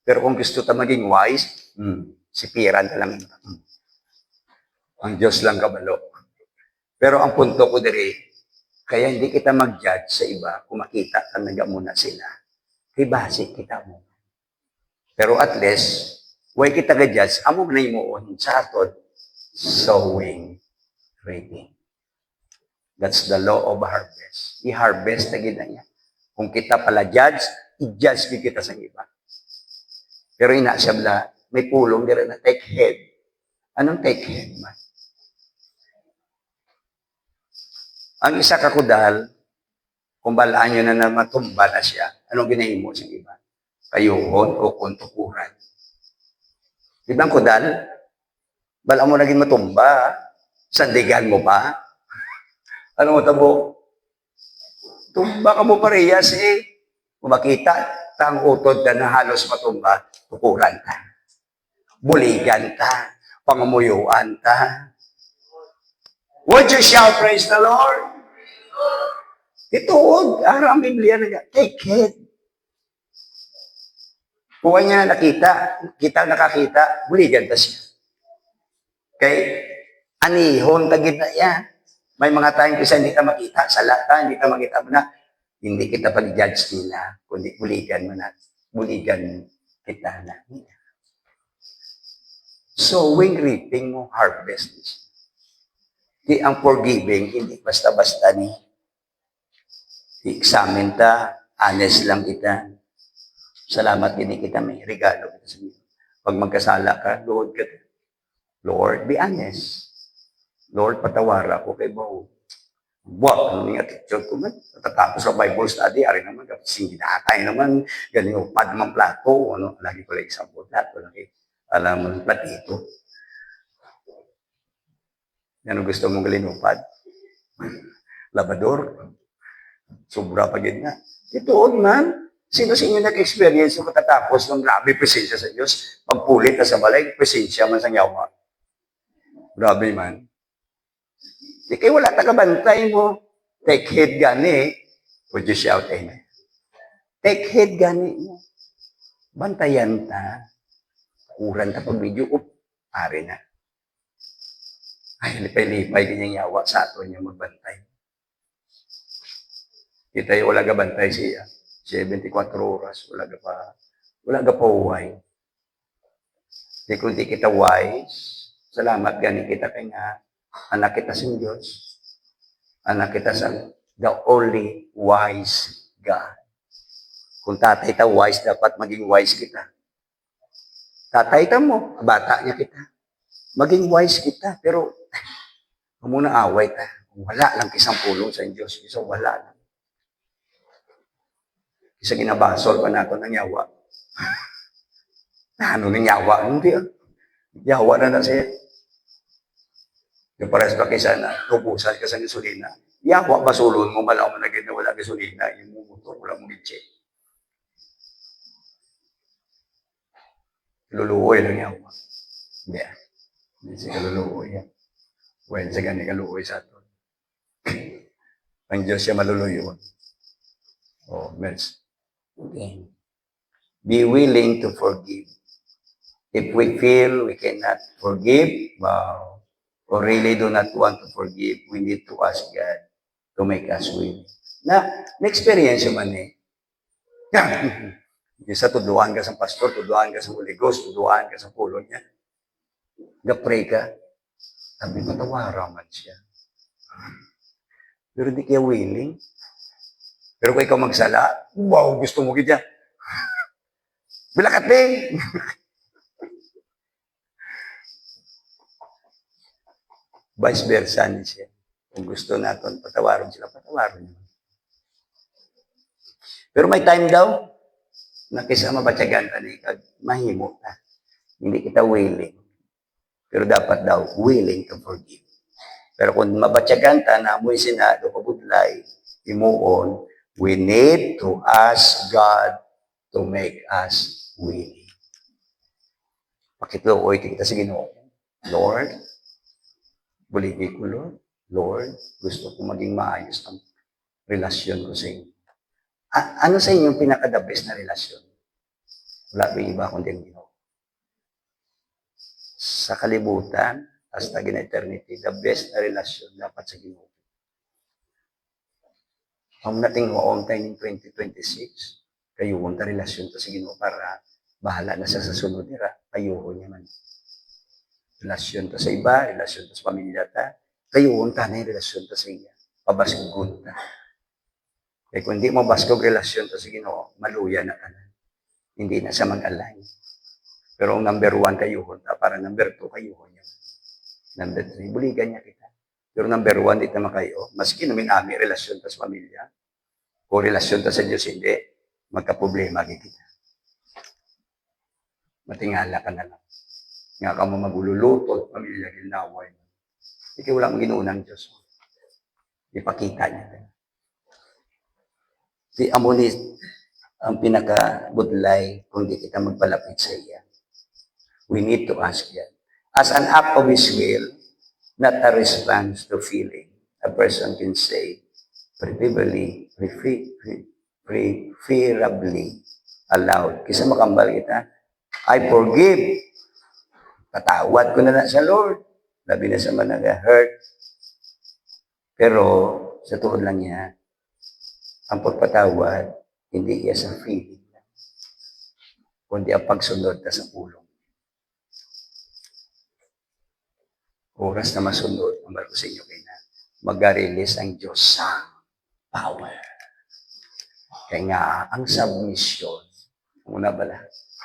Pero kung gusto ta maging wise, sipiran ka lang. Ang Diyos lang kabalo. Pero ang punto ko diri, kaya hindi kita mag-judge sa iba kung makita ka nagamuna sila. Kay base kita mo. Pero at least, way kita ka-judge, amog na imuon sa aton, sowing, reaping. That's the law of harvest. I-harvest na gina niya. Kung kita pala judge, i-judge kita sa iba. Pero ina siya bala, may pulong dira na take head. Anong take head man? Ang isa kakudal, kung balaan nyo na matumba na siya, anong ginahin mo sa iba? Kayuhon o kuntukuran. Di ba ang kudal? Balaan mo naging matumba, sandigan mo pa. Ano mo tabo? Tumba ka mo parehas eh. Kung makita, tang utod ka na halos matumba, tukuran ka. Buligan ka. Pangamuyuan ka. Would you shout, praise the Lord? Ito, ang Biblia na take heed. Kung niya nakita, kita nakakita, buligan ta siya. Kay, anihon tagid na yan. May mga tayong kasi hindi ka makita sa lata, hindi ka makita mo na, hindi kita pag-judge nila, kundi buligan mo na, buligan kita na. Sowing, reaping mo, harvest. Di ang forgiving, hindi basta-basta ni. I-examine ta, honest lang kita. Salamat din kita, may regalo kita sa inyo. Pag magkasala ka, Lord, Lord, be honest. Lord, patawara ko kay Bao. Ano nga teacher ko man? Tatapos sa Bible study, ari naman, singinatay naman, galing upad naman plato, lagi ko lang isang plato, lagi, alam mo, platito. Yan ang gusto mong galing upad? Labador. Sobra pa gid na. Ito, man, sino sa inyo nag-experience yung katatapos ng grabe presensya sa Diyos? Pagpulit na sa balay, presensya man sa yawa. Grabe man. Di kayo wala takabantay mo. Take heed gani. Would you shout amen? Take heed gani mo. Bantayan ta. Kuran ta pag video. Pare na. Ay, lipay-lipay kanyang yawa sa ato niya magbantay. Kita yung wala ka bantay siya. 74 oras. Wala ka pa uway. Di kung di kita wise, salamat gani kita kay nga anak kita sa Diyos. Anak kita sa the only wise God. Kung tatay ta wise, dapat maging wise kita. Tatay ta mo, bata niya kita. Maging wise kita, pero muna away ta. Wala lang kisang pulong sa Diyos. Isa wala lang. Isa ginabasol pa nato ng yawa. Ano ng yawa? Hindi. Yawa na siya. Yung pares ba kaysa na ubusan ka sa gasolina, yawa basulon mo, malaw mo na na wala gasolina, yung motor, wala mong litse. Luluoy lang yawa. Hindi. Hindi siya kaluluoy yan. Well, siya gani kaluoy sa ato. Ang Diyos siya maluluyon. Oh, Mers. Okay. Be willing to forgive. If we feel we cannot forgive, or really do not want to forgive, we need to ask God to make us willing. Na-experience man eh. Isa tuduhan ka sa pastor, tuduhan ka sa Holy Ghost, tuduhan ka sa pulo niya. Ga-pray ka. Sabi, patawara man siya. Pero di kaya willing. Pero kung ikaw magsala, wow, gusto mo kita. Bilakat din! Vice versa ni siya. Kung gusto natin, patawarin sila, patawarin niyo. Pero may time daw, na kaysa mabatyagan ka ni mahimo na. Hindi kita willing. Pero dapat daw, willing to forgive. Pero kung mabatyagan ta na amoy sinado, pabudlay, imuon, we need to ask God to make us willing. Pakituoy kita sa Ginoo. Lord, buligi ko, Lord. Lord, gusto ko maging maayos ang relasyon ko sa inyo. Ano sa inyong pinaka-the best na relasyon? Wala ba iba kundi ang Ginoo. Sa kalibutan, hasta in eternity, the best na relasyon dapat sa Ginoo. Ang nating noong tayo ng 2026, kayuhon ta relasyon to sa Ginoo para bahala na sa sunod nila. Kayuhon niya man. Relasyon to sa iba, relasyon to sa pamilya ta. Kayuhon ta na yung relasyon to sa iya. Pabaskugon ta. Eh kung hindi mo baskog relasyon to sa Ginoo, maluya na ka na. Hindi na sa mag-align. Pero ang number 1 kayuhon ta, para number 2 kayuhon niya. Number 3, buligan niya kita. Pero number 1, di naman kayo. Maski namin relasyon ta sa pamilya, o relasyon ta sa Diyos, hindi, magka-problema kita. Matingala ka na lang. Nga ka mo magululutod, pamilya, ginaway. Ikaw walang ginuunang Diyos. Ipakita niya. Si Amonis, ang pinaka-budlay kung di kita magpalapit sa iya. We need to ask God. As an act of His will, not a response to feeling, a person can say, preferably aloud. Kisa makambal kita, I forgive. Patawad ko na sa Lord. Labi na sa managa-hurt. Pero, sa tuod lang niya, ang pagpatawad, hindi iya sa feeling lang. Kundi ang pagsunod ka sa pulong. Oras na masunod, ang barko sa inyo kayo na, mag-release ang Diyos sa power. Kaya nga, ang submission, muna bala,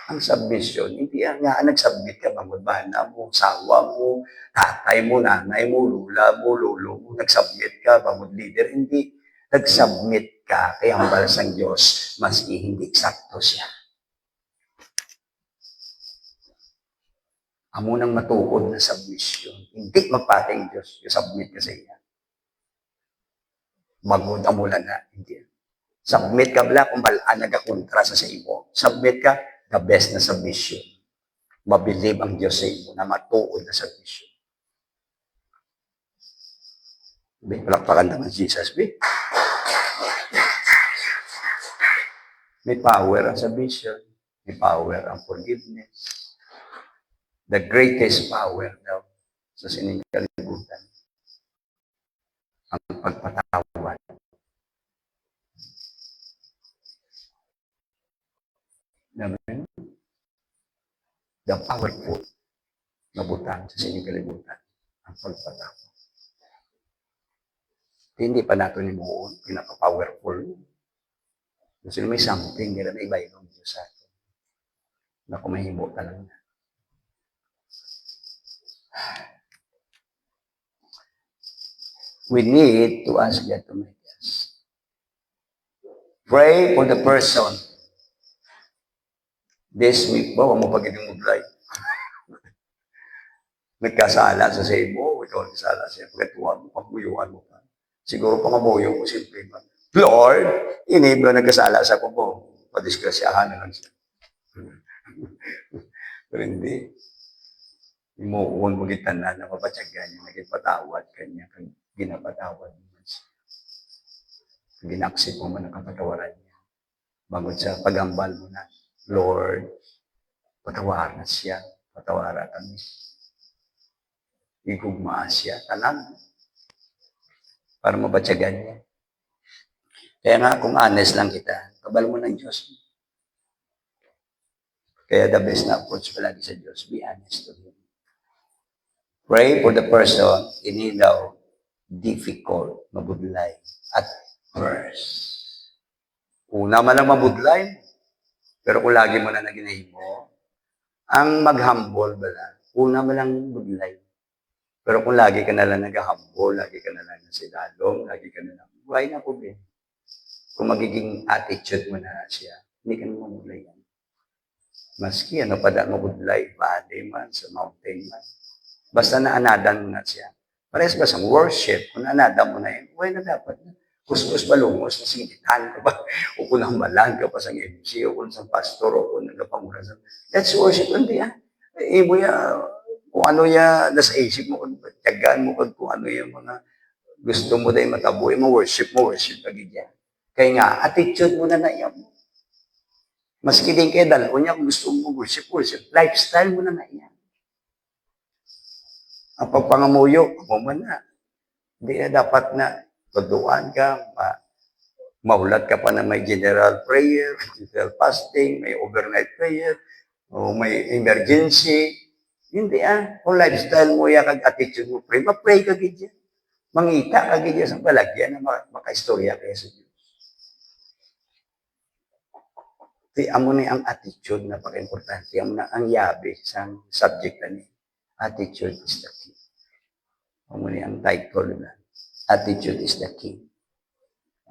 ang submission, hindi nga nag-submit ka, bangod-bana mo, sawa mo, tatay mo, nanay mo, lula mo, lolo mo, nag-submit ka, bangod-leader, hindi. Nag-submit ka, kaya ang balas ng Diyos, maski hindi eksakto siya. Amo nang matuod na submission. Hindi magpatay Diyos, yung submit ka sa iya. Magod amulan na, hindi. Submit ka bala kung balaan nagakontra sa imo. Submit ka, the best na submission. Mabilib ang Diyos sa imo na matuod na submission. Palakpakan naman Jesus, be. May power ang submission. May power ang forgiveness. The greatest power daw sa sinigalibutan. Ang pagpatawad. Amen? The powerful na butang sa sinigalibutan. Ang pagpatawad. Hindi pa nato ni Buon, pinaka-powerful. Kasi may something, nila may iba-ibang Diyos sa atin. Na kumahimo ka lang na. We need to ask God to make us. Pray for the person. This week ba, huwag mo pag-ibig mag-live. nagkasala sa sebo, ikaw nagkasala siya, pagkatuwa mo, pagmuyuan mo pa. Siguro pangamuyo mo, simple ba? Lord, iniblo nagkasala sa kubo. Padisgrasyahan na lang siya. Pero hindi. Imuun mo kita na napapatsagan niya, naging patawad kanya, kag ginapatawad mo siya. Ginaksip mo man ang kapatawaran niya. Bangod sa pagambal mo na, Lord, patawaran siya, patawaran kami. Igugmaan siya, tanan. Para mabatsagan niya. Kaya nga, kung honest lang kita, kabal mo ng Diyos. Kaya the best na approach palagi sa Diyos, be honest to Him. Pray for the person inilaw, difficult, mabudlay, at first. Una man lang mabudlay, pero kung lagi mo na naginahimo, ang mag-humble bala, una man lang budlay. Pero kung lagi ka na lang nag-humble, lagi ka na lang nasidalong, lagi ka na lang, why na po ba? Kung magiging attitude mo na siya, hindi ka na mamulay yan. Maski ano pa daan mabudlay, valley man, sa mountain man. Basta naanadan mo na siya. Parehas ba sa worship, kung naanadan mo na yan, why na dapat na? Kuskus balungos, nasingitan ka ba? O kung namalan ka pa sa MC, o kung sa pastor, o kung nagpangurasan. That's worship, hindi ah. Ibo ya, kung ano ya, nasa isip mo, kung tiyagaan mo, kung ano yung mga gusto mo dahil matabuhay mo, worship lagi dyan. Kaya nga, attitude mo na yan. Maski din kayo, dalawa niya, kung gusto mo worship, lifestyle mo na yan. Ang pagpangamuyo, mo man na. Hindi na dapat na tuduan ka, maulat ka pa na may general prayer, general fasting, may overnight prayer, o may emergency. Hindi ah. Kung lifestyle mo yan, kag attitude mo, pray, ma-pray ka gid yan. Mangita ka gid yan sa balagyan na makaistorya kayo sa Diyos. Di amo ni ang attitude na pag-importante. Amo na ang yabe sa subject na ni. Attitude is the key. Amo ni ang title na. Attitude is the key.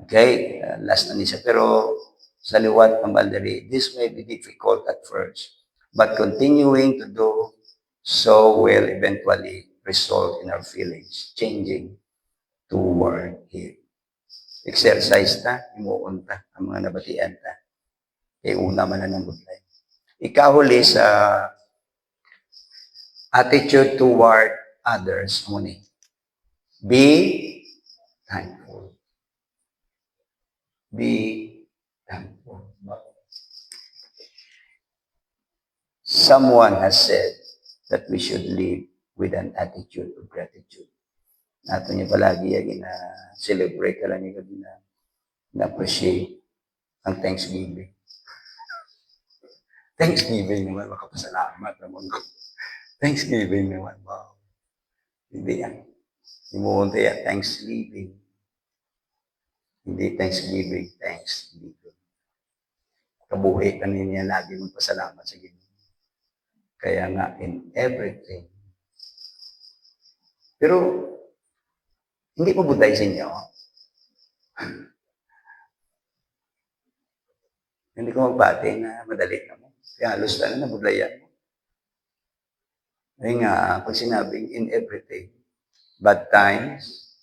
Okay? Last na niya. Pero sa liwat ng bandari, this may be difficult at first. But continuing to do so will eventually result in our feelings changing toward Him. Exercise ta, imuon ta, ang mga nabatian ta. Una man na ng budlay. Ikahuli sa attitude toward others, muni. Be thankful. Be thankful. Someone has said that we should live with an attitude of gratitude. Nato niya palagi yung celebrate ka lang yung na-appreciate ang Thanksgiving. Thanksgiving naman, makapasalamat naman ko. Thanksgiving naman, wow. Hindi yan. Imuunta yan, Thanksgiving. Hindi Thanksgiving, Thanksgiving. Kabuhi ka niya lagi magpasalamat sa Ginoo. Kaya nga, in everything. Pero, hindi pa buday sa inyo. Hindi ko magbati na madali na mo. Kaya halos na nabudlayan mo. Ay nga, pag sinabing in everything, bad times,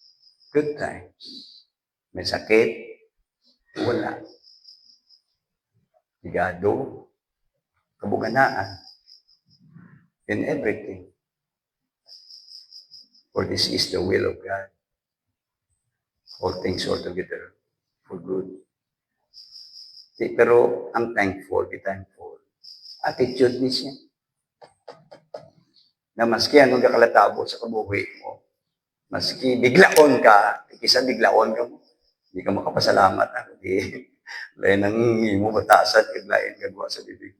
good times. May sakit, wala. Higado, kabuganaan. In everything. For this is the will of God. All things are together for good. Pero ang thankful, be thankful. Attitude ni siya. Na maski anong kakalatabo sa kabuhi mo, maski biglaon ka, kisa biglaon ka mo, hindi ka makapasalamat. Hindi, lain ang mo batasan, kaglain gagawa sa bibig.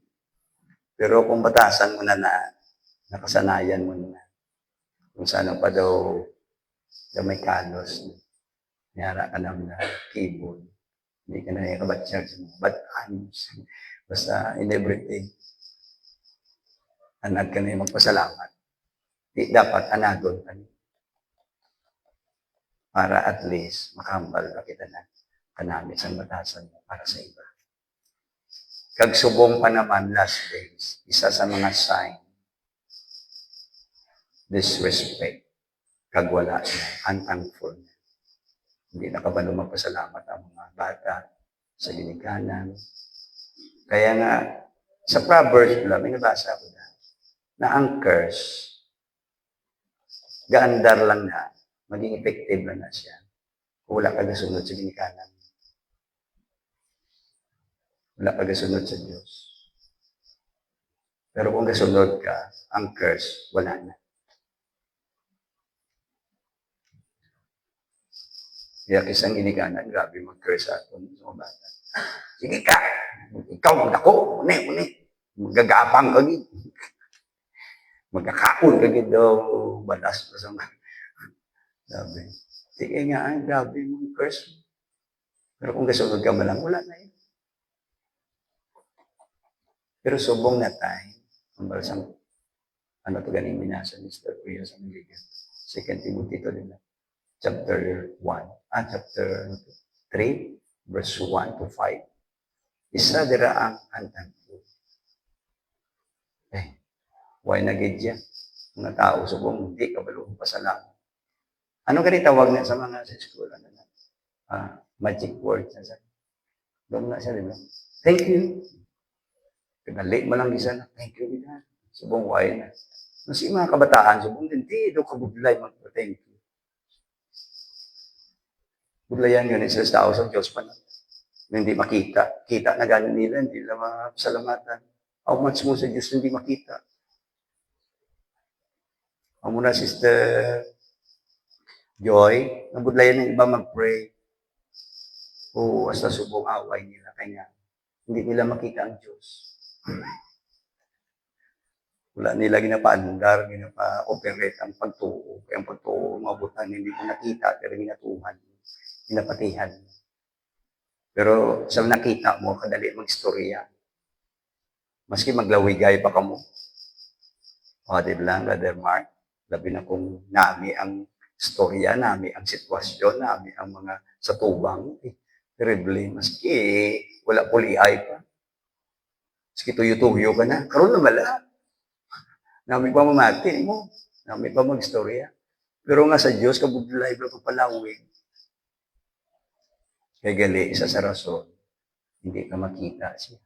Pero kung batasan mo na nakasanayan mo na, kung saan pa daw may kalos, niyara ka naman na keyboard, hindi ka na nakabatsyag sa mga bad times. Basta in everything, anad ka na yung magpasalamat. Di dapat anadon ka niya. Para at least makahambal ka kita na kanami sa batasan mo para sa iba. Kagsubong pa naman last days, isa sa mga sign disrespect, kagwala niya, unthankful niya. Hindi nakabalo magpasalamat ang mga bata sa ginikanan. Kaya nga, sa Proverbs lang, may nabasa ko na ang curse, gaandar lang na, maging effective na siya. Kung wala ka gasunod sa ginikanan. Wala ka gasunod sa Diyos. Pero kung gasunod ka, ang curse, wala na. Kaya kisang ginikanan, grabe mag-curse sa atin sa mga bata. Sige ka! Ikaw, ako, uni. Magagapang ka gid. Magkakaon ka gid daw. Balas pa sa mga. Sabi. Sige nga, grabe mong curse. Pero kung gasunod ka malang, wala na yun. Pero subong na tayo. Ang balasang, ano to ganing minasa ni Mr. Priya sa Maligan. 2 Timothy to nila. Chapter 1. Chapter 3, verse 1 to 5. Isa dira ang unthankful. Why nagidya? Mga tao subong hindi kabalo pasalamat. Ano ganito tawag na sa mga sa school? Magic word na sa. Doon na siya, di ba? Thank you. Pinalik mo lang isa na. Thank you, God. Subong why na. Kasi mga kabataan, subong hindi do kabudlay mag-thank you. Budlayan yun, isa sa tao sa Diyos pa na. Hindi makita. Kita na ganon nila, hindi nila masalamatan. How much mo sa Diyos hindi makita? Ang muna, Sister Joy, nabudlayan ng iba mag-pray. O hasta subong away nila. Kaya hindi nila makita ang Diyos. Wala nila ginapaandar, ginapa-operate ang pagtuo. Kaya ang pagtuo, mabutan, hindi ko nakita, pero ginatuhan. Ginapatihan. Pero sa nakita mo, kadali mag-istorya. Maski maglawigay pa ka mo. O, di ba lang, Brother Mark? Labi na kung nami ang istorya, nami ang sitwasyon, nami ang mga satubang. Terribly, maski wala pulihay pa. Maski tuyo-tuyo ka na. Karoon na mala. Nami pa mamati mo. Nami pa mag-istorya. Pero nga sa Diyos, kabudlay pa papalawin. Kaya gali, isa sa rason, hindi ka makita siya.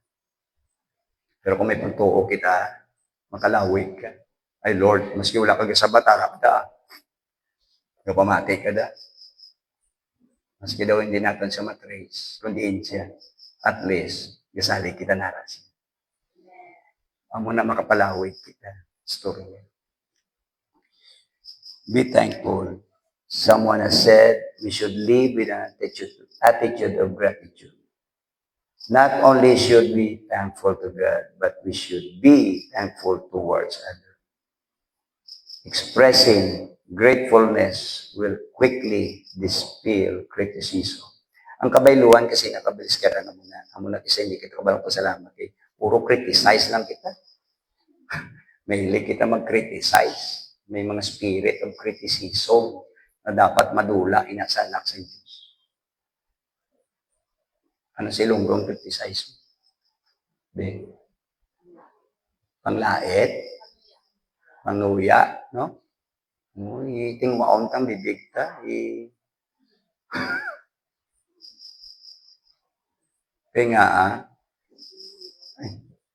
Pero kung may pagtuo kita, makalawig ka. Ay Lord, maski wala ka sa bata, ka pamati ka da. Maski daw hindi natin siya matrace, kundi siya, at least, gasali kita naras. Amo na makapalawig kita. Story. Be thankful. Someone has said we should live with an attitude of gratitude. Not only should we be thankful to God, but we should be thankful towards others. Expressing gratefulness will quickly dispel criticism. Ang kabayluhan kasi nakabilis ka na muna. Amo na kasi hindi kita kabalang pasalamat. Puro criticize lang kita. May hilig kita mag-criticize. May mga spirit of criticism na dapat madula, inasanak sa Diyos. Ano si Lunggong criticize? Panglait, panguya, no? Iting mauntang bibig ta. Kaya nga,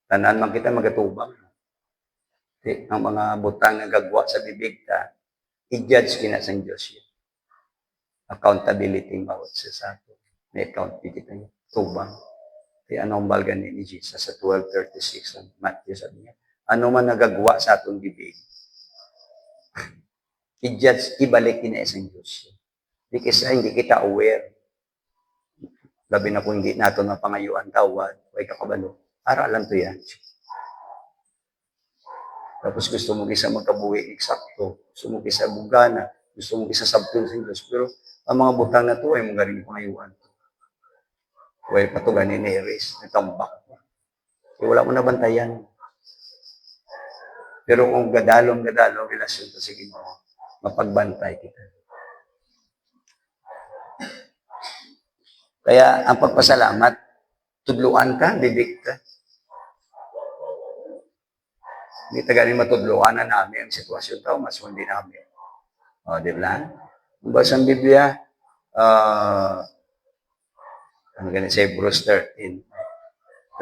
tanan man kita magatubang. Ang mga butang na gagwa sa bibig ta, i-judge kina sa Diyos yun. Accountability bawat sa ato. May account kita yun. Tubang. Kaya anong balgan ni Jesus sa 12:36 ng Matthew sabi niya, ano man nagagawa sa atong bibig, i-judge, ibalik kina sa Diyos. Hindi kita aware. Labi na kung hindi nato na pangayuan tawad, huwag kakabalo. Aralan to yan. Tapos gusto mo isa magkabuhi eksakto. Gusto mo isa bugana. Gusto mo isa sabtong sa Diyos. Pero ang mga butang na to ay mga rin pangayuan. Huwag patugan ni Neres. Natambak. Wala mo nabantayan. Pero kung gadalong relasyon to, sige mo, mapagbantay kita. Kaya ang pagpasalamat, tudluan ka, bibig ka. Hindi tagali matudloan na namin ang sitwasyon tao, mas hindi namin. O, di ba? Kung basa ang Biblia, ano ganun sa Hebrews 13:15,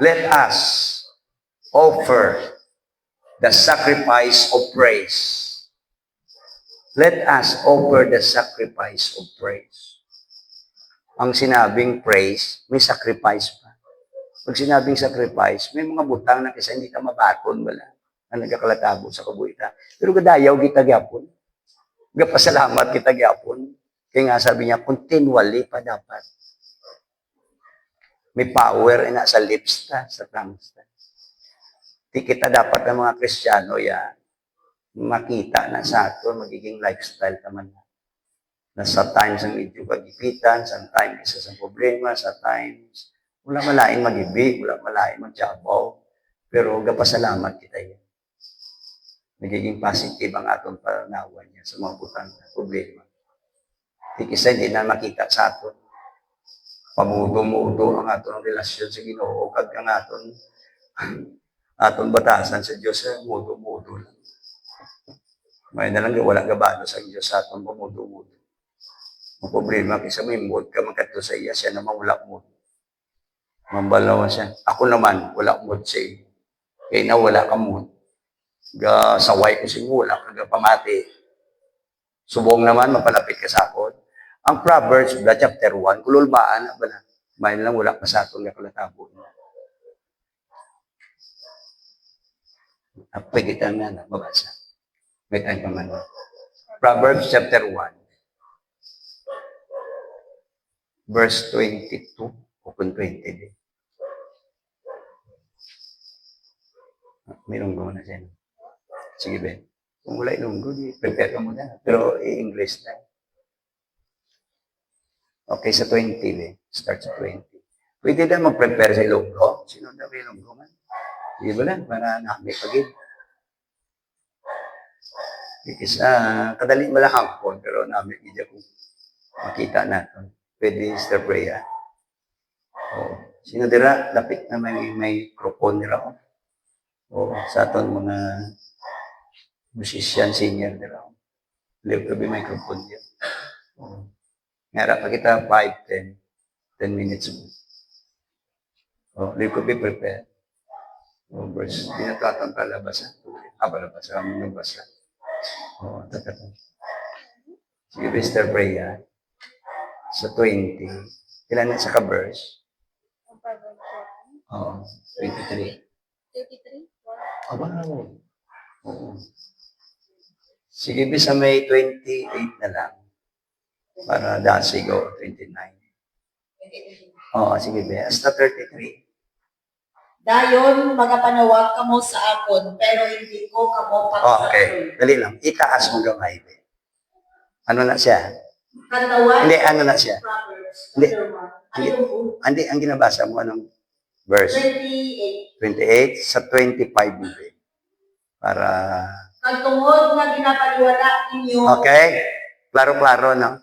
let us offer the sacrifice of praise. Let us offer the sacrifice of praise. Ang sinabing praise, may sacrifice pa. Pag sinabing sacrifice, may mga butang na kasi hindi ka mabaton, wala. Ang nagkakalatabo sa kabuita. Pero gadayaw kita gyapon. Gapasalamat kita gyapon. Kaya nga sabi niya, continually pa dapat. May power na sa lips ta, sa tongues ta. Di kita dapat ng mga Kristiyano yan, makita na sa ato, magiging lifestyle naman. Na sa times ang medyo pagipitan, sa times isa sa problema, sa times wala malain mag-ibig, wala malain magjabaw. Pero gapasalamat kita yan. Nagiging positive ang atong pananawan niya sa mga butang na problema. Di kisa hindi na makita sa aton. Pamudo-mudo ang atong relasyon sa Ginoo, kag ang aton batasan sa Diyos, mudo-mudo lang. May na lang wala gabalo sa Diyos sa atong pamudo-mudo. Ang problema, kaysa may mood ka magkato sa iya, siya naman wala mood. Mambalawan siya. Ako naman, wala mood sa iyo. Kaya na wala ka mood. Saway ko siguro, wala ka pamati. Subong naman, mapalapit ka sa akin. Ang Proverbs, chapter 1, kululbaan na ba na? May lang wala pa sa atong nakalatabo. Pwede tayo na mabasa. May tayo pa man. Proverbs chapter 1, verse 22, open 20 din. May lunggo na siya. Sige, Ben. Kung wala ilunggo, prepare ka muna. Pero i-English na. Okay, sa 20, Ben. Start sa 20. Pwede na mag-prepare sa ilunggo. Sino na may ilunggo man? Sige ba lang? Para namin pagin. Because, kadali malahang po, pero namin hindi kung makita natin. Pwede Mr. Freya. Oh, sino dira? Lapit na may microphone nila. Oh, sa aton mga musician senior nila. Live to be microphone niya. Oh. Ngara pa kita 10 minutes mo. Oh, live to be prepared. Oh, verse, dinatatan palabasa. Palabasa, nabasa. Oh, tatatan. Sige, Mr. Freya. Sa 20. Ilan na sa ka-verse? Oo, 23. 33? Aba, oo. Sige, bisa may 28 na lang. Para dasigo, 29. Oo, sige, be. Hasta 33. Dayon, magapanawag ka mo sa akon, pero hindi ko kamo pagsakol. Okay, dali lang. Itaas mo gamay, be. Ano na siya? Katawan, Hindi, ano na siya? Proverbs, Hindi. Ayun po. Hindi, ang ginabasa mo, anong verse? 28. 28 sa 25, be. Para... Kagtungod nga ginapaliwala ninyo, Okay? Klaro-klaro, no?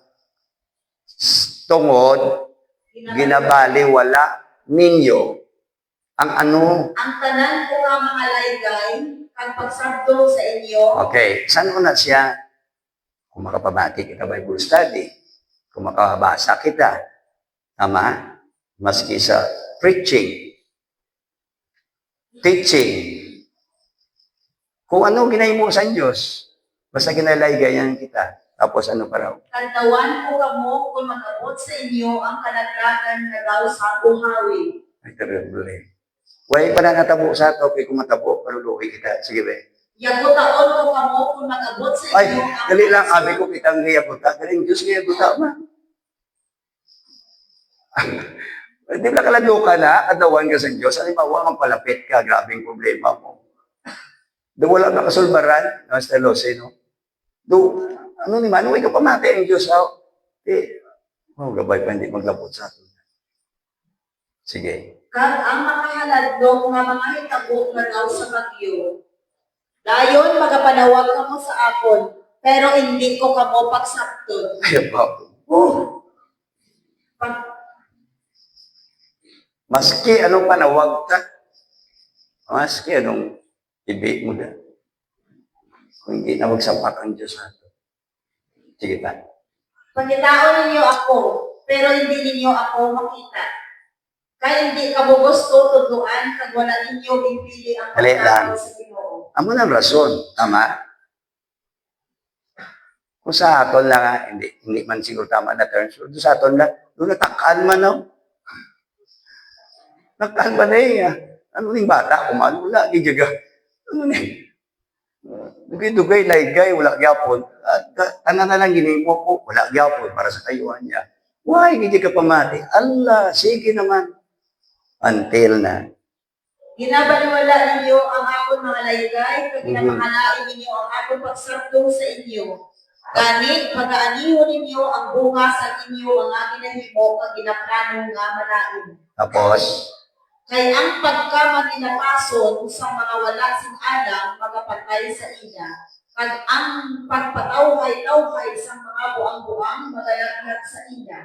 Tungod, ginabaliwala ninyo ang ano. ang tanan ko nga mga laygay, kag pagsabdong sa inyo, Okay, saan mo na siya? Kung makapabati kita Bible study, kung makabasa kita, tama? Maski sa preaching, teaching, kung ano ginahimo sa Diyos, basta ginalaygay kita. Tapos ano pa raw? kantawan ko kamo kung magabot sa inyo ang kalaglagan na daw sa buhawi. Ay, terrible. Way pa na natabo sa ato, kung matabo, paruloy kita. Sige, be. Yagutaon ko kamo kung magabot sa Ay, inyo ang dali lang, abi ko kitang giyabuta. Galing Diyos giyabuta, ma. Di ba kalado ka na, adawan ka sa Diyos, halimbawa, magpalapit ka, grabing problema mo. Do wala na kasulbaran, Master Lose, no? Do, ano ni man, huwag ka pamati ang Diyos, gabay pa hindi maglapot sa atin. Sige. kag ang makahaladlong nga mga hitabo nga daw sa bagyo. Dayon magapanawag kamo sa akon, pero hindi ko kamo pagsabton. Ay, po. Pag Maski anong panawag ta, Maski anong ibig mo na. Kung hindi na magsampak ang Diyos sa ato. Sige pa. Pagkitaon ninyo ako, pero hindi ninyo ako makita. Kaya hindi ka gusto tuduan kag wala ninyo pipili ang Dali lang. pagkataon sa Ginoo. Amo ng rason. Tama? Kung sa aton lang, hindi man siguro tama na terms. Doon sa aton lang, doon natakaan man, no? Natakaan ba na ano ning bata, kumano, wala, gijaga. Ano na dugay-dugay, laygay, wala gyapon. At tanan na lang ginimo ko, wala gyapon para sa kayuhan niya. Why, gijaga pamati? Allah, sige naman. Until na. Ginabaliwala ninyo ang akong mga laygay, kag ginamahalain ninyo ang akong pagsardo sa inyo. Gani, pag-aaniho ninyo ang bunga sa inyo mga ginahimo kag ginaplano nga malain. Tapos, Kay ang pagkamanilapason sa mga wala sing Adam magapatay sa ina. Kag ang pagpatawhay-tawhay sa mga buang-buang magalaglag sa ina.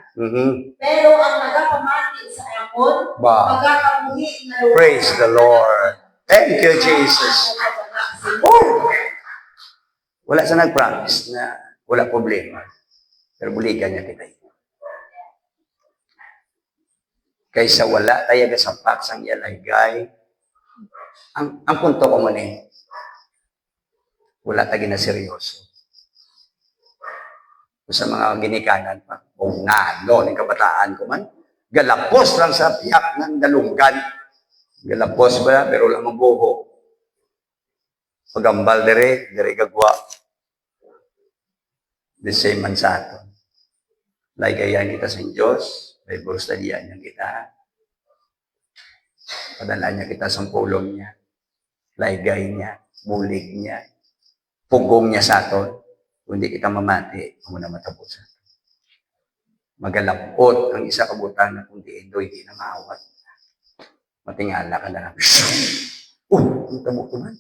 Pero ang nagapamati sa akon, Ba. magakabuhi na lupa. Praise the Lord. Thank you, Jesus. Oh! Wala sa nag-promise na wala problema. Pero buligan niya kita. Kaysa wala tayo sa paksang yalaygay. Ang punto ko man wala tayo na seryoso. Sa mga ginikanan pa, kung nano ng kabataan ko man, galapos lang sa tiyak ng dalunggan. Galapos ba, pero wala mabuho. Pagambal dire gagwa. The same man sa aton. Laygayan kita sa Diyos, may burstadian niya kita. Padala niya kita sa pulong niya. Laygay niya, bulig niya, pugong niya sa aton. Kung hindi kita mamati, kung na matapos sa aton. Magalapot ang isa kabutan na kundi hindi na maawat. Matingala ka na lang. Ang tamo ko man.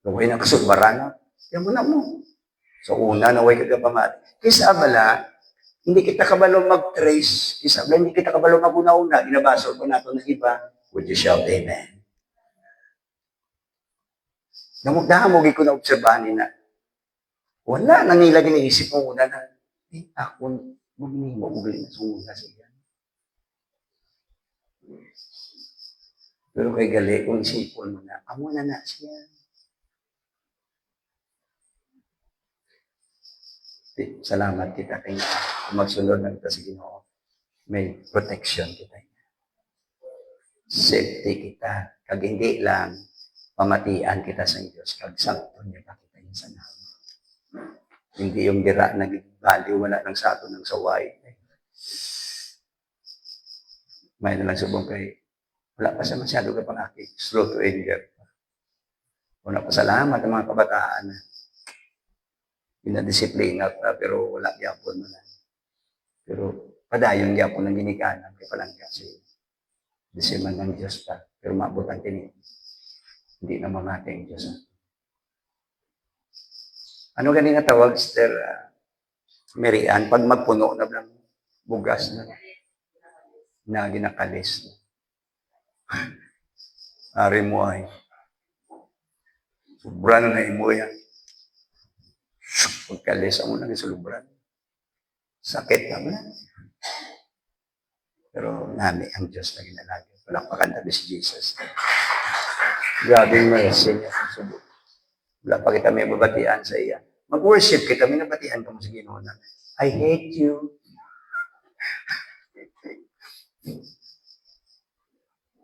Gawin na kasudbaran. Yan mo na mo. So una, naway ka pamati. Kisa bala, hindi kita kabalo mag-trace. Kisa bala, hindi kita kabalo mag-una-una. Ginabasol ko nato ng iba. Would you shout amen? Namugi ko na obserbahan na. Wala, nanila giniisip mo una na. Ako, magni mo, ugli na sumula sa iyan. Pero kay gali, kung isipon mo na, amo na na siya. Salamat kita kay magsunod na kita sa Ginoo. May protection kita. Safety kita. Kag hindi lang pamatian kita sa Diyos. Kag sakto niya pa kita yung sanaw. Hindi yung dira na bali wala lang sa ato ng saway. May na lang subong kay wala pa siya masyado ka pang aki. Slow to anger. Una pa salamat ang mga kabataan na pinadisiplina pa, pero wala gyapon man. Pero padayon gyapon ng ginikanan kay palangga si disiman ng Diyos pa. Pero maabot ang tinid. Hindi na mamati ang Diyos. Ano ganina tawag, Sister Mary Ann, pag magpuno na lang bugas na ginakalis. Ari mo ay sobrang na imo yan. Pagkalis mo lang isulubran. Sakit naman. Pero nami ang Diyos na ginalagi. Palakpakan nabi si Jesus. Grabe yung mercy niya. Wala pa kita may babatian sa iya. Mag-worship kita, may nabatian ka mo sa Ginoo na, I hate you.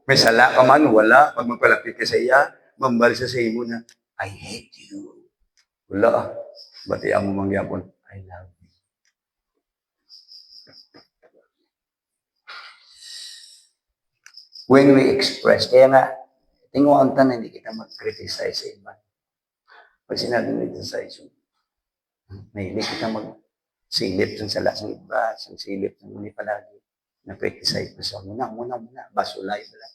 May sala ka man, wala. Pag magpalapit ka sa iya, mambal sa imo na, I hate you. Wala. Batian mo mangyapon, I love you. When we express, kaya nga, tinguan ta na hindi kita mag-criticize sa iba. Pag sinabi mo criticize, mahilig kita mag-silip sa sala sa iba, sa silip ng muli palagi. Na-criticize ko sa muna, basulay ba lang.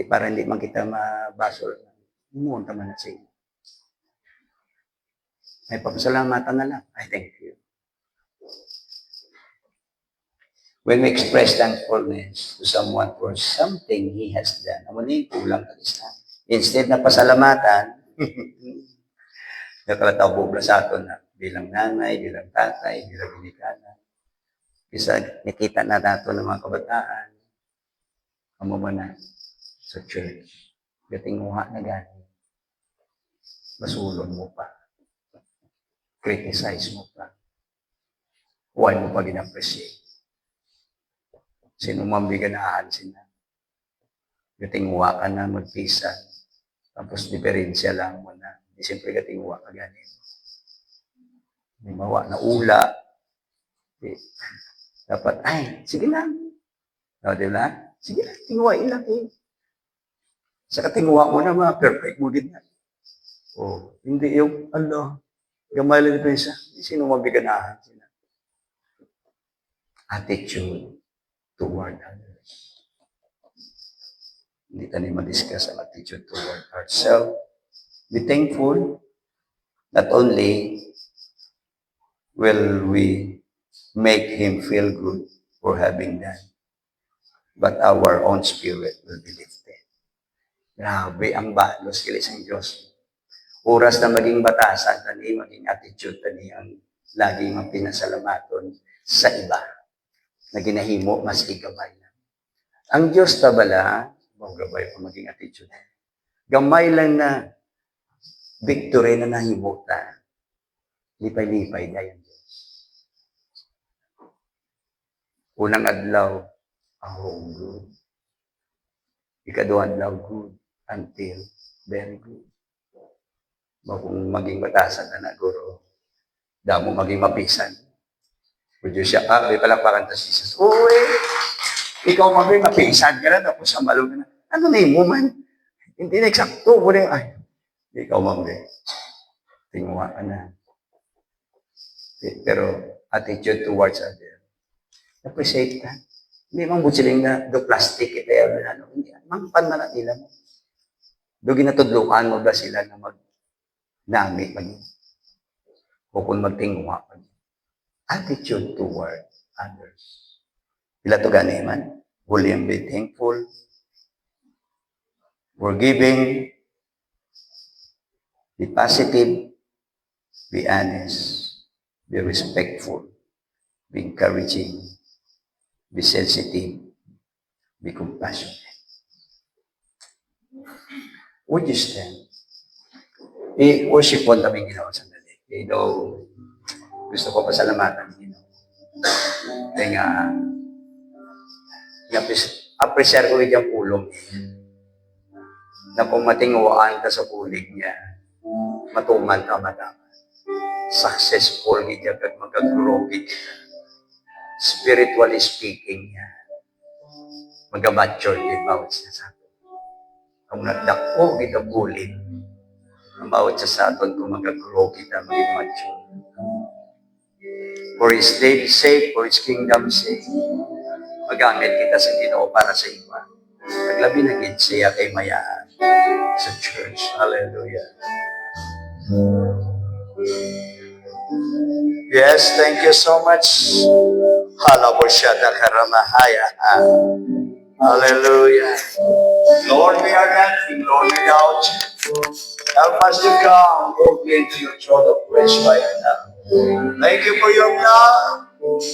Para hindi man kita mabasol. Imunta man na sa iyo. May papasalamatan na lang. I thank you. When we express thankfulness to someone for something he has done, amo ni kulang ka isa. Instead na pasalamatan, nakalatabo na sa aton na bilang nanay, bilang tatay, bilang binikana. Isa nakita na nato ng mga kabataan, amo man na sa church. Gatinguha na gani. Masulong mo pa. Criticize mo pa. Huwag mo pa gina-appreciate. Sino man biganahan sila. Gatinguha ka na magpisan. Tapos diferensya lang mo na. Di siyempre gatinguha ka ganin. May mawa na ula. Dapat, ay, sige lang. No, di ba? Sige lang, tinguhain lang eh. Sa katinguha mo na mga perfect mo din yan. Oh, hindi yung, ano, gamay lang ito isa. Sino mabiganahan sila? Attitude toward others. Hindi tayo ma-discuss ang attitude toward ourselves. Be thankful. Not only will we make Him feel good for having done, but our own spirit will be lifted. Grabe ang balos kilis ang Diyos. Oras na maging batasan, tani, maging attitude, tani, ang laging ang pinasalamaton sa iba na ginahimo mas igabay na. Ang Diyos tabala, gabay pa maging attitude. Gamay lang na victory na nahimuta. Lipay-lipay na yung Diyos. Unang adlaw, good. Ikaduhang adlaw, good. Until very good. Kung maging batasan na naguro, damo maging mapisan. Kung Diyos siya, may palakpakan ta Jesus. Uy! Ikaw maging mapisan ka na, tapos sa malong ka na. Ano na yung man? Hindi na eksakto. Ay, ikaw maging. Tinguha ka na. Pero attitude towards others. Appreciate ka. Hindi mang butsiling na do plastic ito yung ano. Hindi. Mangpan na nila mo. Do ginatudlukan mo ba sila na mag-nami maging. O kung magtinguha pa. Attitude toward others. Ila to gani man. William, be thankful. Forgiving. Be positive. Be honest. Be respectful. Be encouraging. Be sensitive. Be compassionate. Would you stand? I-worship po namin ginawa sandali. Gusto ko pasalamatan Ginawa. Kaya appreciate ko yung pulong na kung matinguaan ka sa pulig niya, matuman ka mataman. Successful kita at mag-grow kita. Spiritually speaking niya, mag-mature din bawat siya sa atin. Kung nagdako kita bulit, ang bawat siya sa atin kung mag-grow kita, maging mature. For His name's sake, for His kingdom's sake, magamit kita sa Ginoo para sa iba. Naglabi na gid siya kay mayaan sa church. Hallelujah. Yes, thank you so much. Halaboshada karamahaya. Hallelujah. Lord, we are nothing, Lord, without you. Help us to come boldly to your throne of grace right now. Thank you for your blood.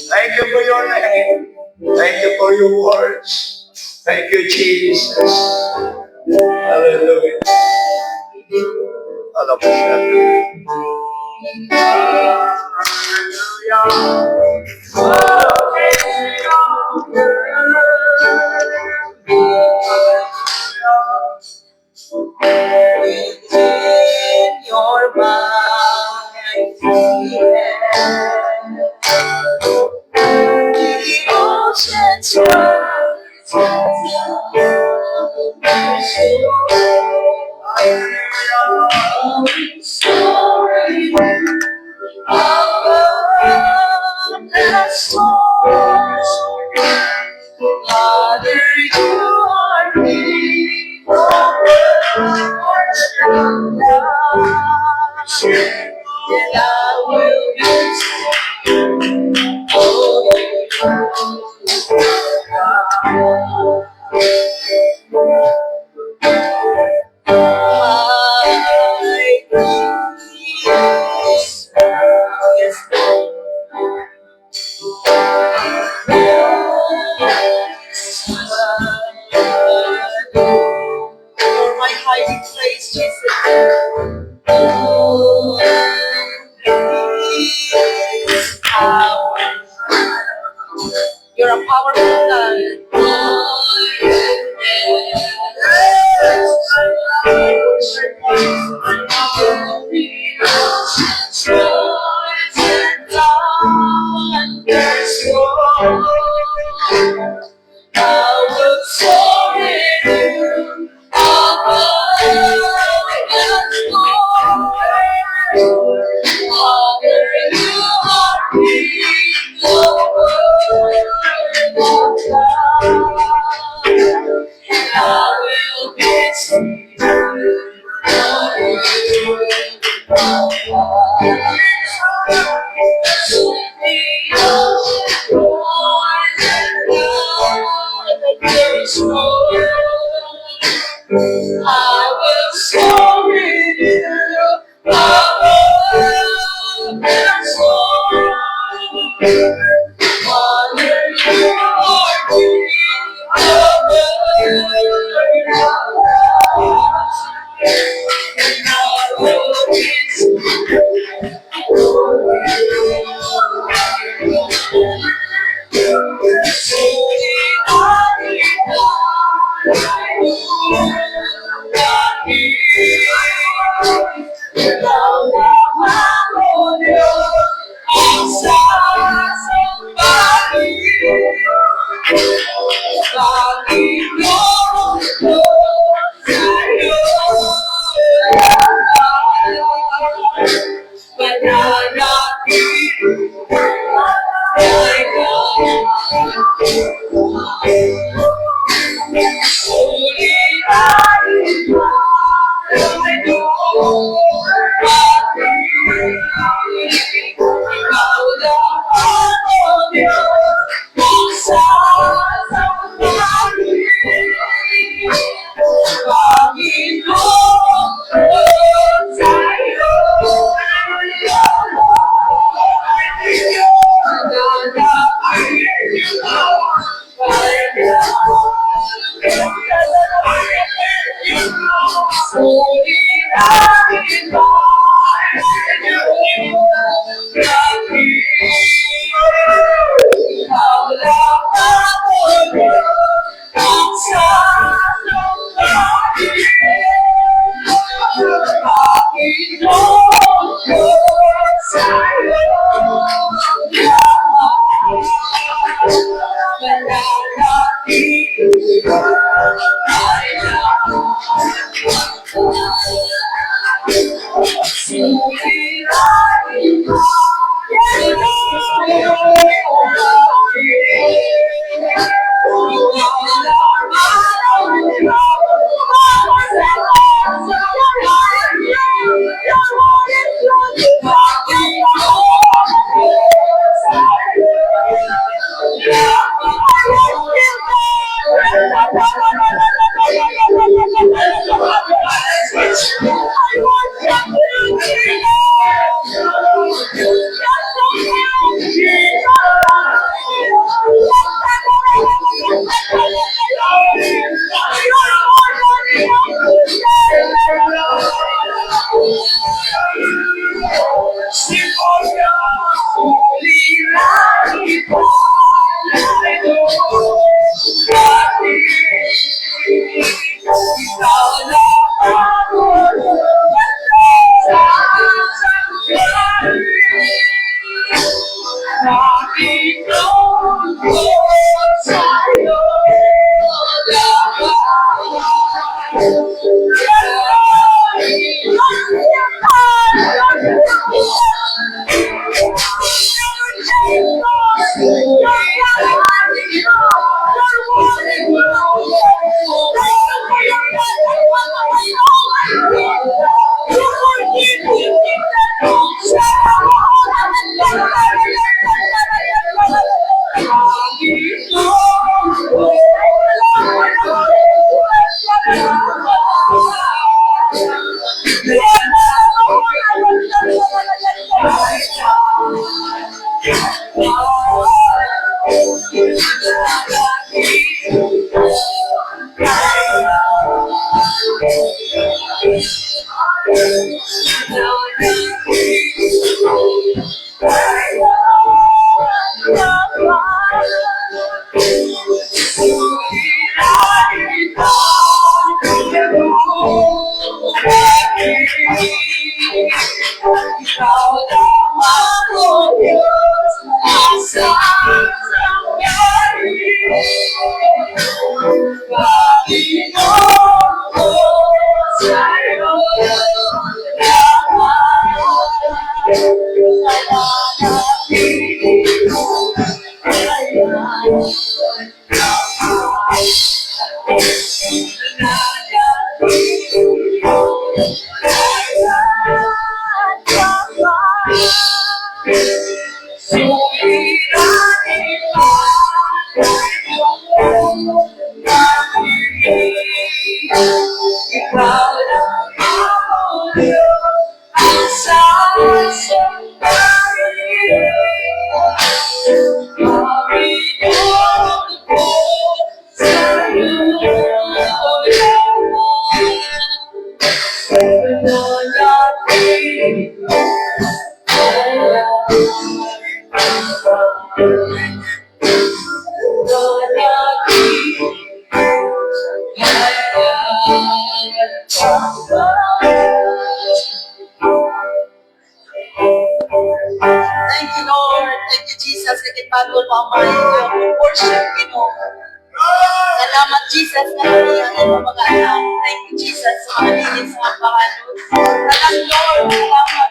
Thank you for your name. Thank you for your words. Thank you, Jesus. Hallelujah. Within your mighty hand, the oceans rise story of the storm. Father, you are big over and I will be Yes, You're my hiding place, Jesus. Oh, please, power. You're a powerful God. I will soar in you above the storm. Father, you are King over the clouds. I will be still. I will soar in you above the storm. Father, you are King over the clouds. And I will be but I'm not Thank you, Lord. Thank you, Jesus. Nagipatol mo ang mga worship, Ginoo. Salamat, Jesus, na nangyayari mo mga anak. Thank you, Jesus, sa mga linis sa mga pangalan. Salamat, Lord.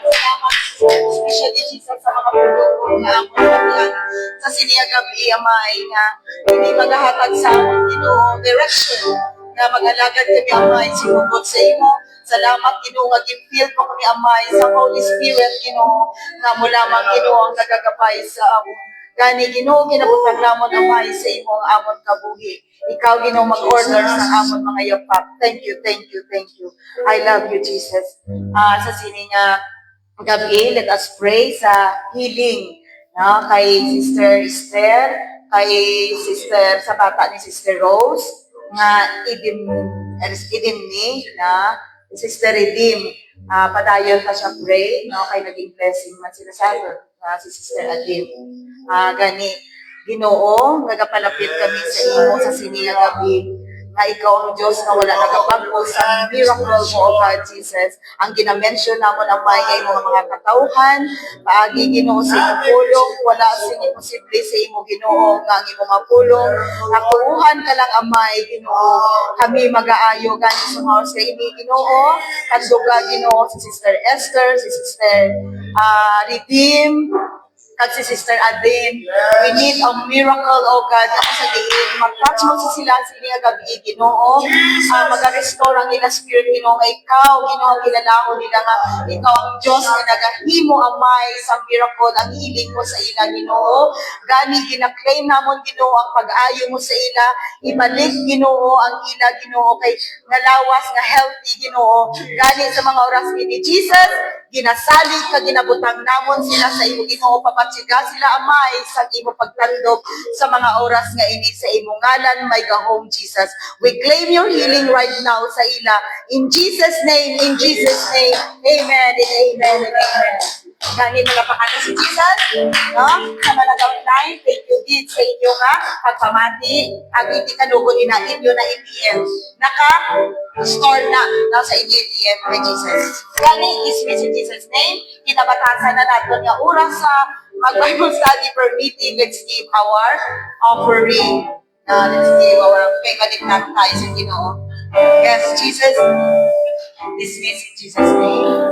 Salamat. Especially, Jesus, sa mga produkto na ako nabiyang sa siniyagabi, Amay, na hindi maghahatag sa amon, Ginoo, direction na mag-alagad kami, Amay, sinugod sa imo. Salamat, Ginoo, nga gi-feel ko kami, Amay, sa Holy Spirit, Ginoo, na mo lamang, Ginoo, ang nagagabay sa amon. Gani, Ginoo, kinabutang lamon, Amay, sa imong amon kabuhi. Ikaw, Ginoo, mag-order sa amon mga yapak. Thank you, thank you, thank you. I love you, Jesus. Sa sini nga gabi, let us pray sa healing na kay Sister Esther, kay Sister, sa bata ni Sister Rose, nga idim ni na Sister Redeem. Padayon ka siya pray, no, kay naging blessing man sila sa si Sister Adim. Gani, Ginoo, nagapalapit kami sa imo sa siniya gabi, na ikaw ang Diyos na wala nagabago sa miracle mo, O God, Jesus. Ang ginamention namo ng may mga katauhan, paagi, Ginoo, sa imong pulong, wala sing imposible sa imo, Ginoo, nga ang imong mapulong. Nakuuhan ka lang, Amay, Ginoo. Kami mag-aayo gani sa mga sa ini, Ginoo. Kanduga, Ginoo, si Sister Esther, si Sister Redeem, at si Sister Adin. We need a miracle, oh God, na sa diin. Mag-touch mo sa sila nga gabi, Ginoo. Mag-restore ang nila spirit, Ginoo. Ikaw, Ginoo, kilalahon nila nga. Ikaw ang Diyos na nagahimo, Amay, sa miracle, ang healing mo sa ila, Ginoo. Gani, ginaklaim namon, Ginoo, ang pag-ayo mo sa ila. Ibalik, Ginoo, ang ila, Ginoo, kay nalawas, nga healthy, Ginoo. Gani, sa mga oras ni Jesus, ginasalig ka, ginabutang namon sila sa imo, Ginoo, papatsiga sila, Amay, sa imo pagtandog sa mga oras nga ini sa imo ngalan, may gahom, Jesus. We claim your healing right now sa ila. In Jesus' name, amen and amen and amen. Gani na napakata si Jesus, no? Sa malagawin line, thank you din sa inyo nga, pagpamati, ang hindi kanugo ni na inyo na ATM. Naka-store na sa inyo ATM kay Jesus. Gani, dismiss in Jesus' name, kinabatasan na natin nga oras sa mag-Bible study per meeting. Let's give our offering. Let's give our payment natin tayo sa Ginoo. Yes, Jesus. Dismiss in Jesus' name.